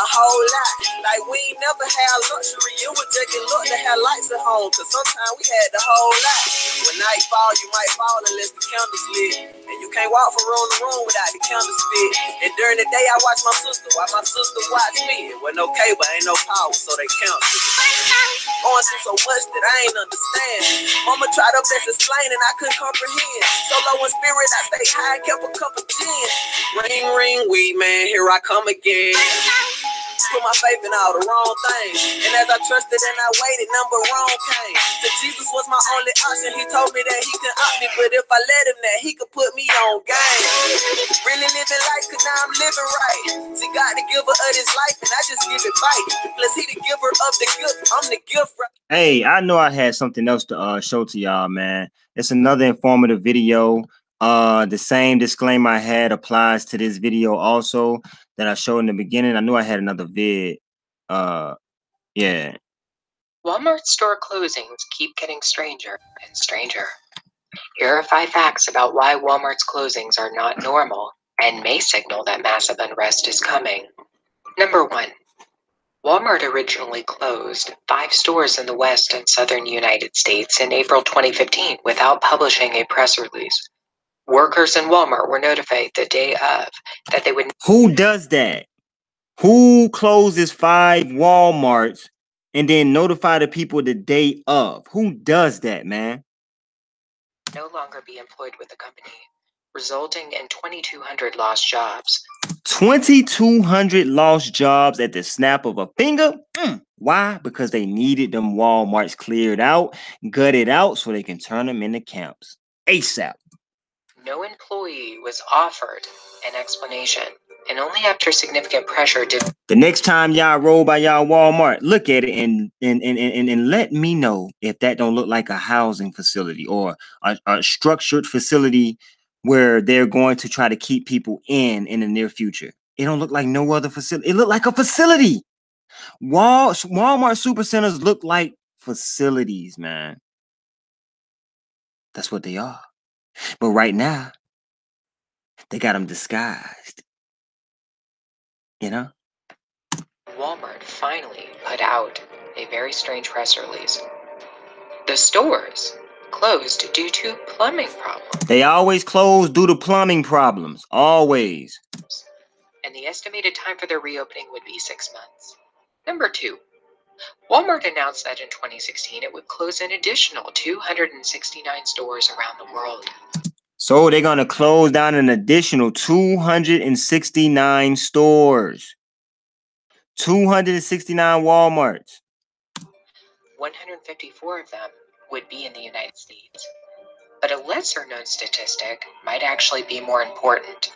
whole lot. Like we ain't never had luxury. It was just get look to have lights at home. Cause sometimes we had the whole lot. When night fall, you might fall unless the candles lit. And you can't walk from room to room without the candles spit. And during the day I watch my sister while my sister watch me. It wasn't no cable, ain't no power, so they cancel. Going through so much that I ain't understand. Mama tried her best explaining, I couldn't comprehend. So low in spirit, I stay high, kept a cup of gin. Ring, ring, weed man, here I come again. Put my faith in all the wrong things. And as I trusted and I waited, number wrong came. So Jesus was my only option. He told me that he could opt me, but if I let him that, he could put me on game. Really living life, cause now I'm living right. See, God the giver of this life, and I just give it back. Plus he the giver of the gift, I'm the gift. Hey, I know I had something else to show to y'all, man. It's another informative video. The same disclaimer I had applies to this video also that I showed in the beginning. I knew I had another vid. Yeah. Walmart store closings keep getting stranger and stranger. Here are 5 facts about why Walmart's closings are not normal and may signal that massive unrest is coming. Number 1. Walmart originally closed 5 stores in the West and Southern United States in April 2015 without publishing a press release. Workers in Walmart were notified the day of that they would... Who does that? Who closes 5 Walmarts and then notify the people the day of? Who does that, man? ...no longer be employed with the company, resulting in 2,200 lost jobs. 2,200 lost jobs at the snap of a finger? Why? Because they needed them Walmarts cleared out, gutted out, so they can turn them into camps. ASAP. No employee was offered an explanation, and only after significant pressure did... The next time y'all roll by y'all Walmart, look at it and let me know if that don't look like a housing facility or a structured facility where they're going to try to keep people in the near future. It don't look like no other facility. It look like a facility. Walmart supercenters look like facilities, man. That's what they are. But right now, they got them disguised. You know? Walmart finally put out a very strange press release. The stores closed due to plumbing problems. They always close due to plumbing problems. Always. And the estimated time for their reopening would be 6 months. Number 2. Walmart announced that in 2016 it would close an additional 269 stores around the world. So they're going to close down an additional 269 stores. 269 Walmarts. 154 of them would be in the United States. But a lesser-known statistic might actually be more important.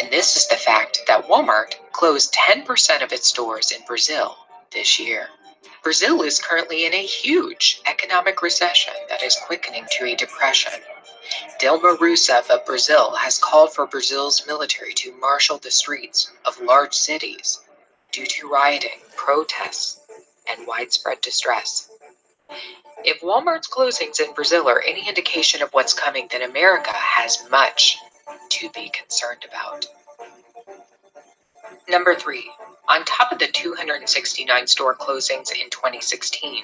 And this is the fact that Walmart closed 10% of its stores in Brazil this year. Brazil is currently in a huge economic recession that is quickening to a depression. Dilma Rousseff of Brazil has called for Brazil's military to marshal the streets of large cities due to rioting, protests, and widespread distress. If Walmart's closings in Brazil are any indication of what's coming, then America has much to be concerned about. Number 3. On top of the 269 store closings in 2016,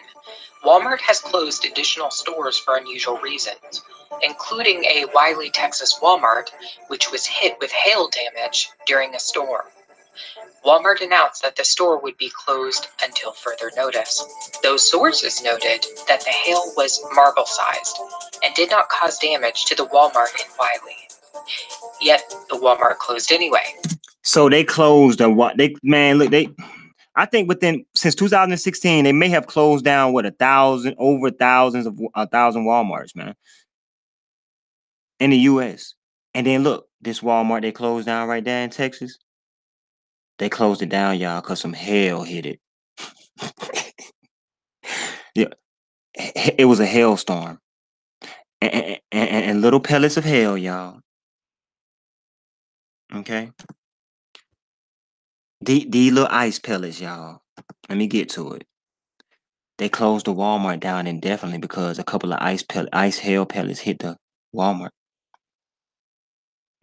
Walmart has closed additional stores for unusual reasons, including a Wiley, Texas Walmart, which was hit with hail damage during a storm. Walmart announced that the store would be closed until further notice. Those sources noted that the hail was marble-sized and did not cause damage to the Walmart in Wiley. Yet the Walmart closed anyway. So they closed I think since 2016 they may have closed down over thousands of 1,000 Walmarts, man, in the U.S. And then look, this Walmart they closed down right there in Texas. They closed it down, y'all, because some hail hit it. Yeah, it was a hailstorm, and little pellets of hail, y'all. Okay. These little ice pellets, y'all. Let me get to it. They closed the Walmart down indefinitely because a couple of ice hail pellets hit the Walmart.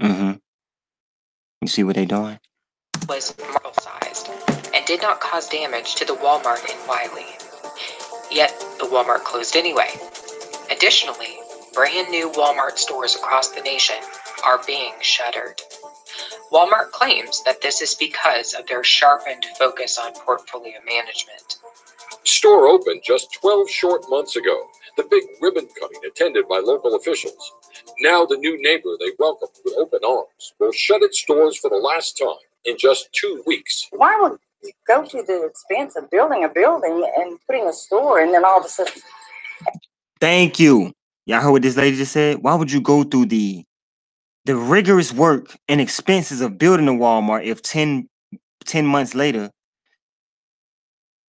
You see what they doing? Was marble-sized and did not cause damage to the Walmart in Wiley. Yet the Walmart closed anyway. Additionally, brand new Walmart stores across the nation are being shuttered. Walmart claims that this is because of their sharpened focus on portfolio management. Store opened just 12 short months ago. The big ribbon cutting attended by local officials. Now the new neighbor they welcomed with open arms will shut its doors for the last time in just 2 weeks. Why would you go to the expense of building a building and putting a store and then all of a sudden... Thank you. Y'all heard what this lady just said? Why would you go through the rigorous work and expenses of building a Walmart if 10 months later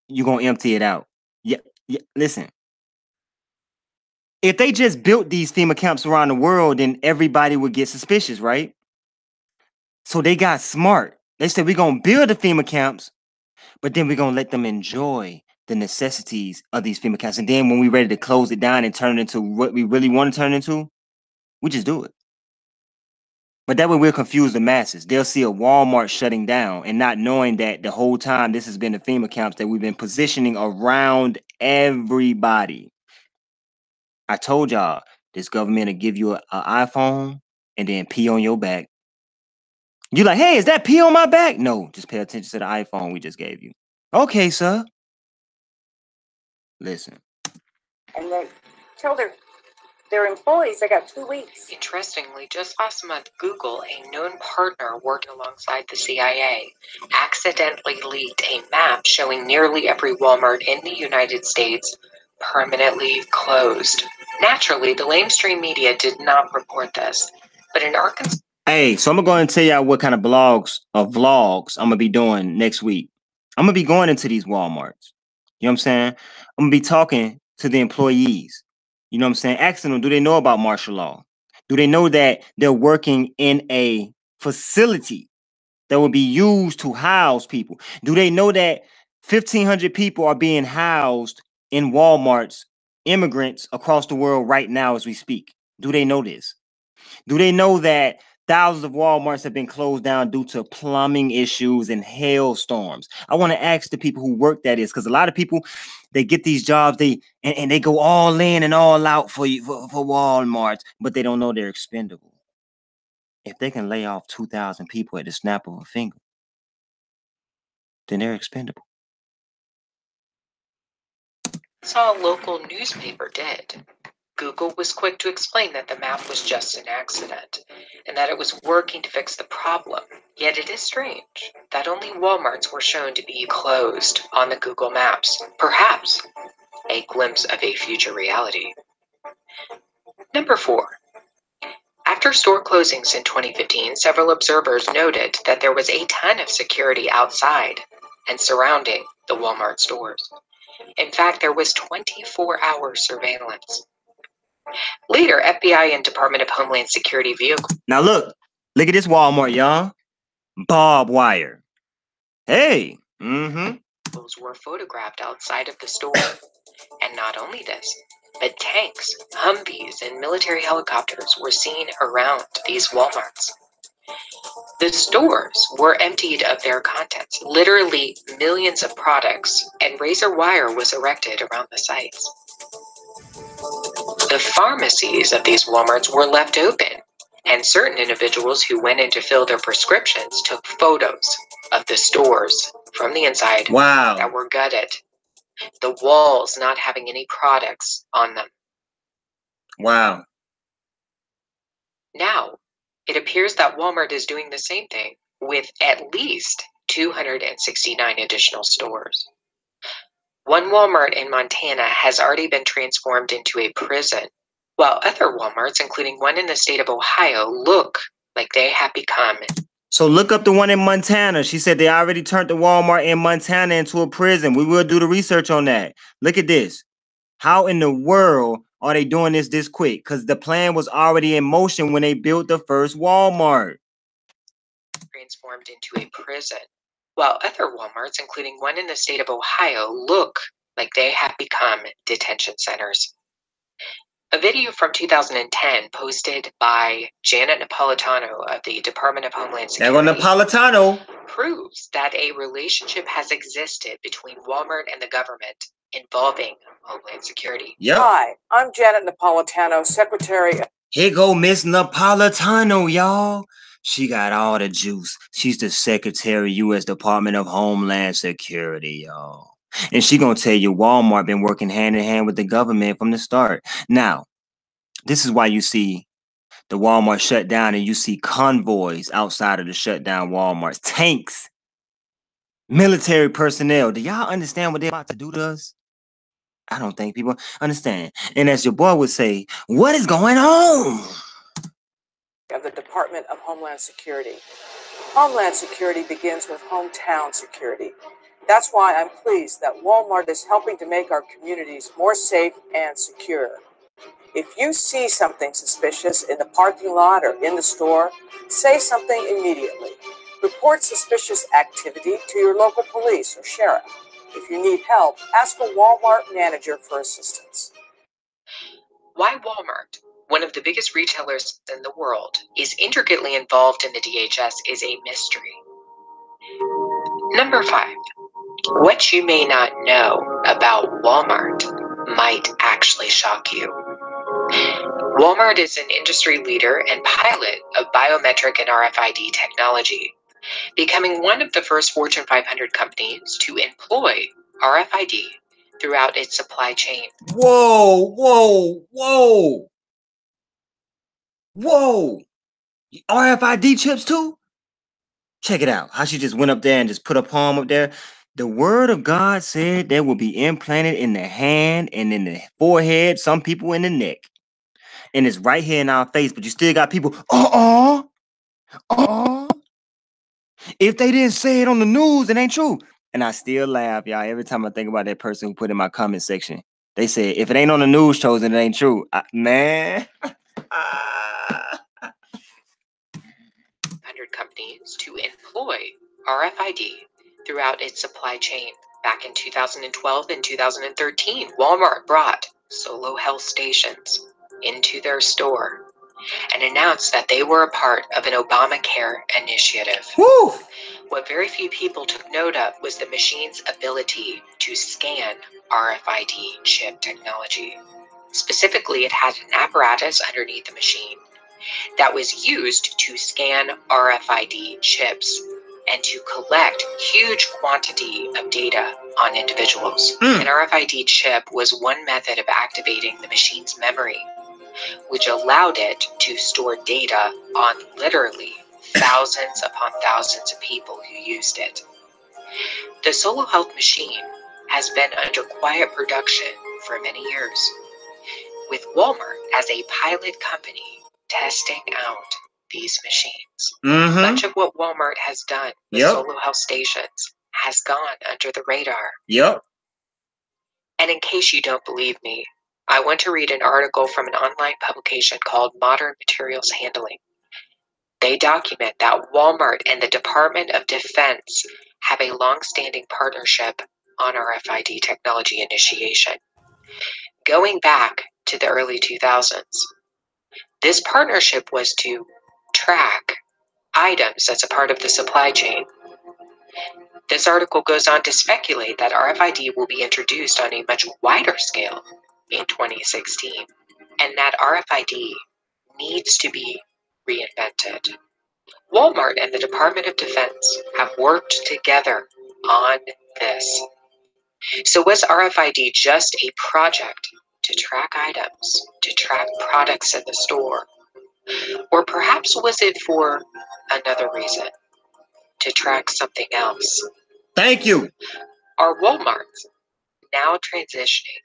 you're going to empty it out? Yeah, listen. If they just built these FEMA camps around the world, then everybody would get suspicious, right? So they got smart. They said, we're going to build the FEMA camps, but then we're going to let them enjoy the necessities of these FEMA camps. And then when we're ready to close it down and turn it into what we really want to turn it into, we just do it. But that way we'll confuse the masses. They'll see a Walmart shutting down and not knowing that the whole time this has been the FEMA camps that we've been positioning around everybody. I told y'all, this government will give you an iPhone and then pee on your back. You're like, hey, is that pee on my back? No, just pay attention to the iPhone we just gave you. Okay, sir. Listen. And they told their employees they got 2 weeks. Interestingly, just last month, Google, a known partner working alongside the CIA, accidentally leaked a map showing nearly every Walmart in the United States permanently closed. Naturally, the mainstream media did not report this, but in Arkansas... Hey, so I'm going to go and tell y'all what kind of vlogs I'm going to be doing next week. I'm going to be going into these Walmarts. You know what I'm saying? I'm going to be talking to the employees. You know what I'm saying? Asking them, do they know about martial law? Do they know that they're working in a facility that will be used to house people? Do they know that 1,500 people are being housed in Walmarts, immigrants across the world right now as we speak? Do they know this? Do they know that Thousands of Walmarts have been closed down due to plumbing issues and hailstorms. I want to ask the people who work that is, because a lot of people, they get these jobs, and they go all in and all out for Walmart, but they don't know they're expendable. If they can lay off 2,000 people at the snap of a finger, then they're expendable. Saw a local newspaper did. Google was quick to explain that the map was just an accident and that it was working to fix the problem. Yet it is strange that only Walmarts were shown to be closed on the Google Maps. Perhaps a glimpse of a future reality. Number 4. After store closings in 2015, several observers noted that there was a ton of security outside and surrounding the Walmart stores. In fact, there was 24-hour surveillance. Later, FBI and Department of Homeland Security vehicles. Now look at this Walmart, y'all. Barbed wire. Hey. Were photographed outside of the store. And not only this, but tanks, Humvees, and military helicopters were seen around these Walmarts. The stores were emptied of their contents, literally millions of products, and razor wire was erected around the sites. The pharmacies of these Walmarts were left open, and certain individuals who went in to fill their prescriptions took photos of the stores from the inside that were gutted, the walls not having any products on them. Wow. Now, it appears that Walmart is doing the same thing with at least 269 additional stores. One Walmart in Montana has already been transformed into a prison, while other Walmarts, including one in the state of Ohio, look like they have become. So look up the one in Montana. She said they already turned the Walmart in Montana into a prison. We will do the research on that. Look at this. How in the world are they doing this quick? Because the plan was already in motion when they built the first Walmart. Transformed into a prison, while other Walmarts, including one in the state of Ohio, look like they have become detention centers. A video from 2010 posted by Janet Napolitano of the Department of Homeland Security proves that a relationship has existed between Walmart and the government involving Homeland Security. Yep. Hi, I'm Janet Napolitano, Secretary. Here go Miss Napolitano, y'all. She got all the juice. She's the Secretary, U.S. Department of Homeland Security, y'all. And she gonna tell you Walmart been working hand in hand with the government from the start. Now, this is why you see the Walmart shut down and you see convoys outside of the shut down Walmarts. Tanks. Military personnel. Do y'all understand what they're about to do to us? I don't think people understand. And as your boy would say, what is going on? Of the Department of Homeland Security. Homeland Security begins with hometown security. That's why I'm pleased that Walmart is helping to make our communities more safe and secure. If you see something suspicious in the parking lot or in the store, say something immediately. Report suspicious activity to your local police or sheriff. If you need help, ask a Walmart manager for assistance. Why Walmart, one of the biggest retailers in the world, is intricately involved in the DHS is a mystery. Number 5. What you may not know about Walmart might actually shock you. Walmart is an industry leader and pilot of biometric and RFID technology, becoming one of the first Fortune 500 companies to employ RFID throughout its supply chain. Whoa, whoa, whoa. Whoa. RFID chips too? Check it out. How she just went up there and just put a palm up there. The word of God said they will be implanted in the hand and in the forehead, some people in the neck. And it's right here in our face, but you still got people, if they didn't say it on the news, it ain't true. And I still laugh, y'all, every time I think about that person who put in my comment section. They said, if it ain't on the news shows, it ain't true. Man. 100 companies to employ RFID throughout its supply chain. Back in 2012 and 2013, Walmart brought Solo health stations into their store. and announced that they were a part of an Obamacare initiative. Woo! What very few people took note of was the machine's ability to scan RFID chip technology. Specifically, it had an apparatus underneath the machine that was used to scan RFID chips and to collect huge quantity of data on individuals. An RFID chip was one method of activating the machine's memory, which allowed it to store data on literally thousands upon thousands of people who used it. The Solo Health machine has been under quiet production for many years, with Walmart as a pilot company testing out these machines. Much of what Walmart has done with Solo Health stations has gone under the radar. And in case you don't believe me, I want to read an article from an online publication called Modern Materials Handling. They document that Walmart and the Department of Defense have a long-standing partnership on RFID technology initiation. Going back to the early 2000s, this partnership was to track items as a part of the supply chain. This article goes on to speculate that RFID will be introduced on a much wider scale in 2016, and that RFID needs to be reinvented. Walmart and the Department of Defense have worked together on this. So was RFID just a project to track items, to track products in the store? Or perhaps was it for another reason, to track something else? Thank you. Are Walmarts now transitioning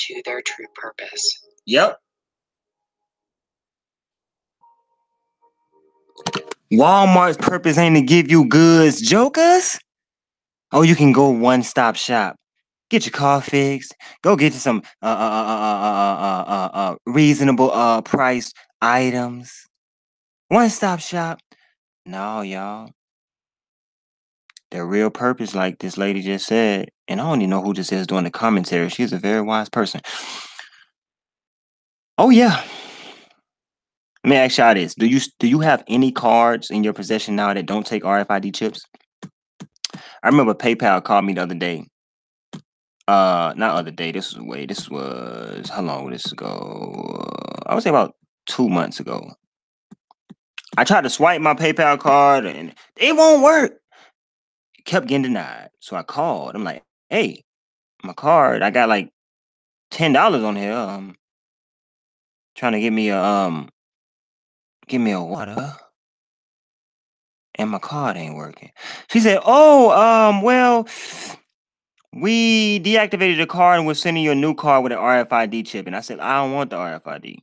to their true purpose? Yep. Walmart's purpose ain't to give you goods, jokers. Oh, you can go one-stop shop. Get your car fixed. Go get you some reasonable priced items. One-stop shop. No, y'all. Their real purpose, like this lady just said, and I don't even know who this is doing the commentary. She's a very wise person. Oh yeah. Let me ask y'all this: Do you have any cards in your possession now that don't take RFID chips? I remember PayPal called me the other day. Not other day. This was how long would this ago? I would say about 2 months ago. I tried to swipe my PayPal card and it won't work. It kept getting denied. So I called. I'm like, hey, my card, I got like $10 on here. Trying to give me a water. And my card ain't working. She said, oh, well, we deactivated the card and we're sending you a new card with an RFID chip. And I said, I don't want the RFID.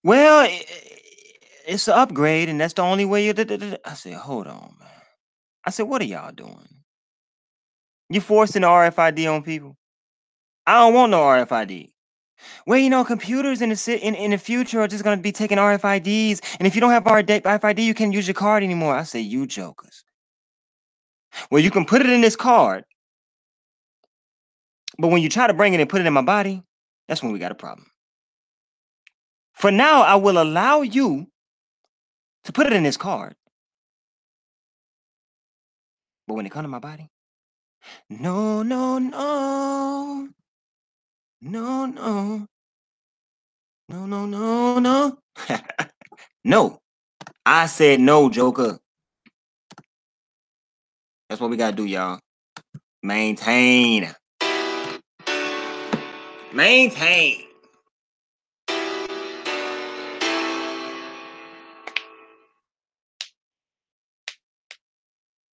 Well, it's an upgrade, and that's the only way you did. I said, hold on, man. I said, what are y'all doing? You forcing the RFID on people? I don't want no RFID. Well, you know, computers in the future are just going to be taking RFIDs, and if you don't have RFID, you can't use your card anymore. I said, you jokers. Well, you can put it in this card, but when you try to bring it and put it in my body, that's when we got a problem. For now, I will allow you to put it in this card, but when it comes to my body, no, no, no, no, no, no, no, no, no. No, I said no, Joker. That's what we gotta do, y'all. Maintain. Maintain.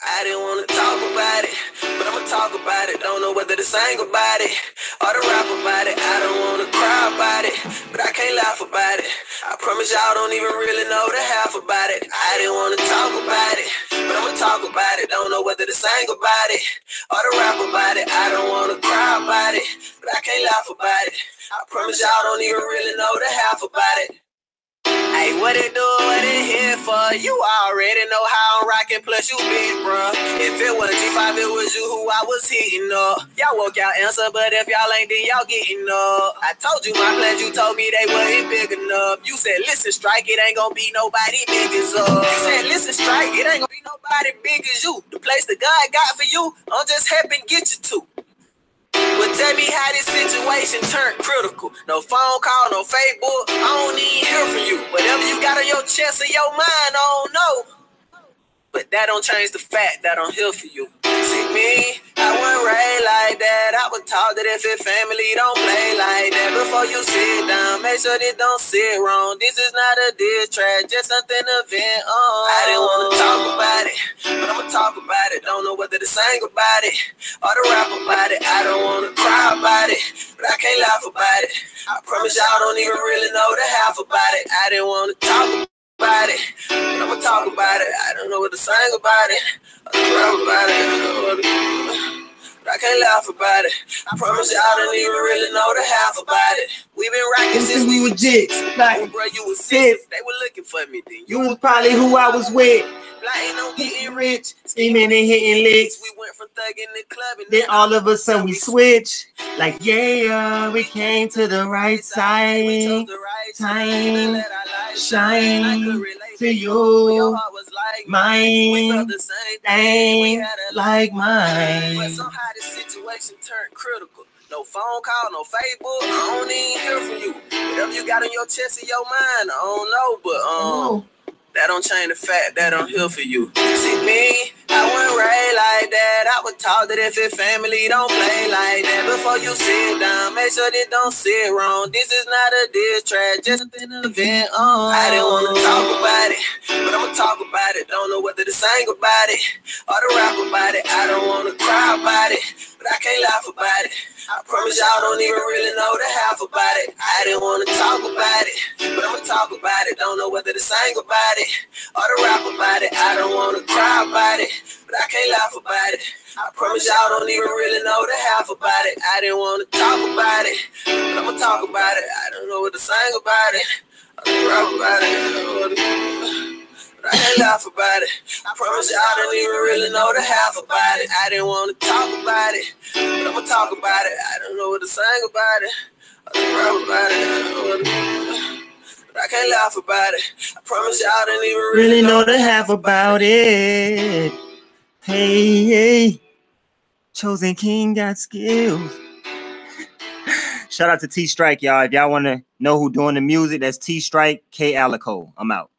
I didn't want to talk about it, but I'ma talk about it. Don't know whether to sing about it or to rap about it. I don't want to cry about it, but I can't laugh about it. I promise y'all don't even really know the half about it. I didn't want to talk about it, but I'ma talk about it. Don't know whether to sing about it or to rap about it. I don't want to cry about it, but I can't laugh about it. I promise y'all don't even really know the half about it. Hey, what it do, what it here for? You already know how I'm rocking, plus you big, bruh. If it was G5, it was you who I was hitting up. Y'all woke y'all answer, but if y'all ain't, then y'all getting up. I told you my plans, you told me they wasn't big enough. You said, listen, strike, it ain't gonna be nobody big as us. You said, listen, strike, it ain't gonna be nobody big as you. The place that God got for you, I'm just helping get you to. But tell me how this situation turned critical. No phone call, no Facebook, I don't even hear from you. Whatever you got on your chest or your mind, I don't know. But that don't change the fact that I'm here for you. See me, I wasn't raised like that. I was taught that if it family, don't play like that. Before you sit down, make sure they don't sit wrong. This is not a diss track, just something to vent on. I didn't want to talk about it, but I'ma talk about it. Don't know whether to sing about it or to rap about it. I don't want to cry about it, but I can't laugh about it. I promise y'all don't even really know the half about it. I didn't want to talk about it, but I'ma talk about it. I don't know what to sing about it or to rap about it. I don't know what to do, but I can't laugh about it. I promise y'all don't even really know the half about it. We been rocking since we were jigs. Like, bro, you was 6. They were looking for me then. You was probably who I was with. Lying on getting rich, Scheming and hitting licks. we went from thugging the club and Then all of a sudden we switch. Like, yeah, we came to the right side. we chose the right time to let our light Shine I could relate to your you. heart was like mine. We felt Mine the same thing. We ain't had a like but mine. somehow this situation turned critical. No phone call, no Facebook. I don't even hear from you. Whatever you got on your chest or your mind, I don't know, but that don't change the fact that I'm here for you. See me, I wasn't raised like that. I was taught that if it family, don't play like that. Before you sit down, make sure they don't sit wrong. This is not a diss track, just something to vent on. I didn't want to talk about it, but I'ma talk about it. Don't know whether to sing about it or to rap about it. I don't want to cry about it, but I can't laugh about it. I promise y'all don't even really know the half about it. I didn't want to talk about it, but I'ma talk about it. Don't know whether to sing about it or to rap about it. I don't want to cry about it, but I can't laugh about it. I promise y'all don't even really know the half about it. I didn't want to talk about it, but I'ma talk about it. I don't know what to sing about it or to rap about it. I don't know what to do, but I can't laugh about it. I promise y'all don't even really know the half about it. I didn't want to talk about it, but I'ma talk about it. I don't know what to sing about it or to rap about it. I don't know what to do, but I can't laugh about it. I promise y'all don't even Really know the half about it. Hey, hey. Chosen King got skills. Shout out to T Strike, y'all. If y'all want to know who doing the music, that's T Strike, K Alico. I'm out.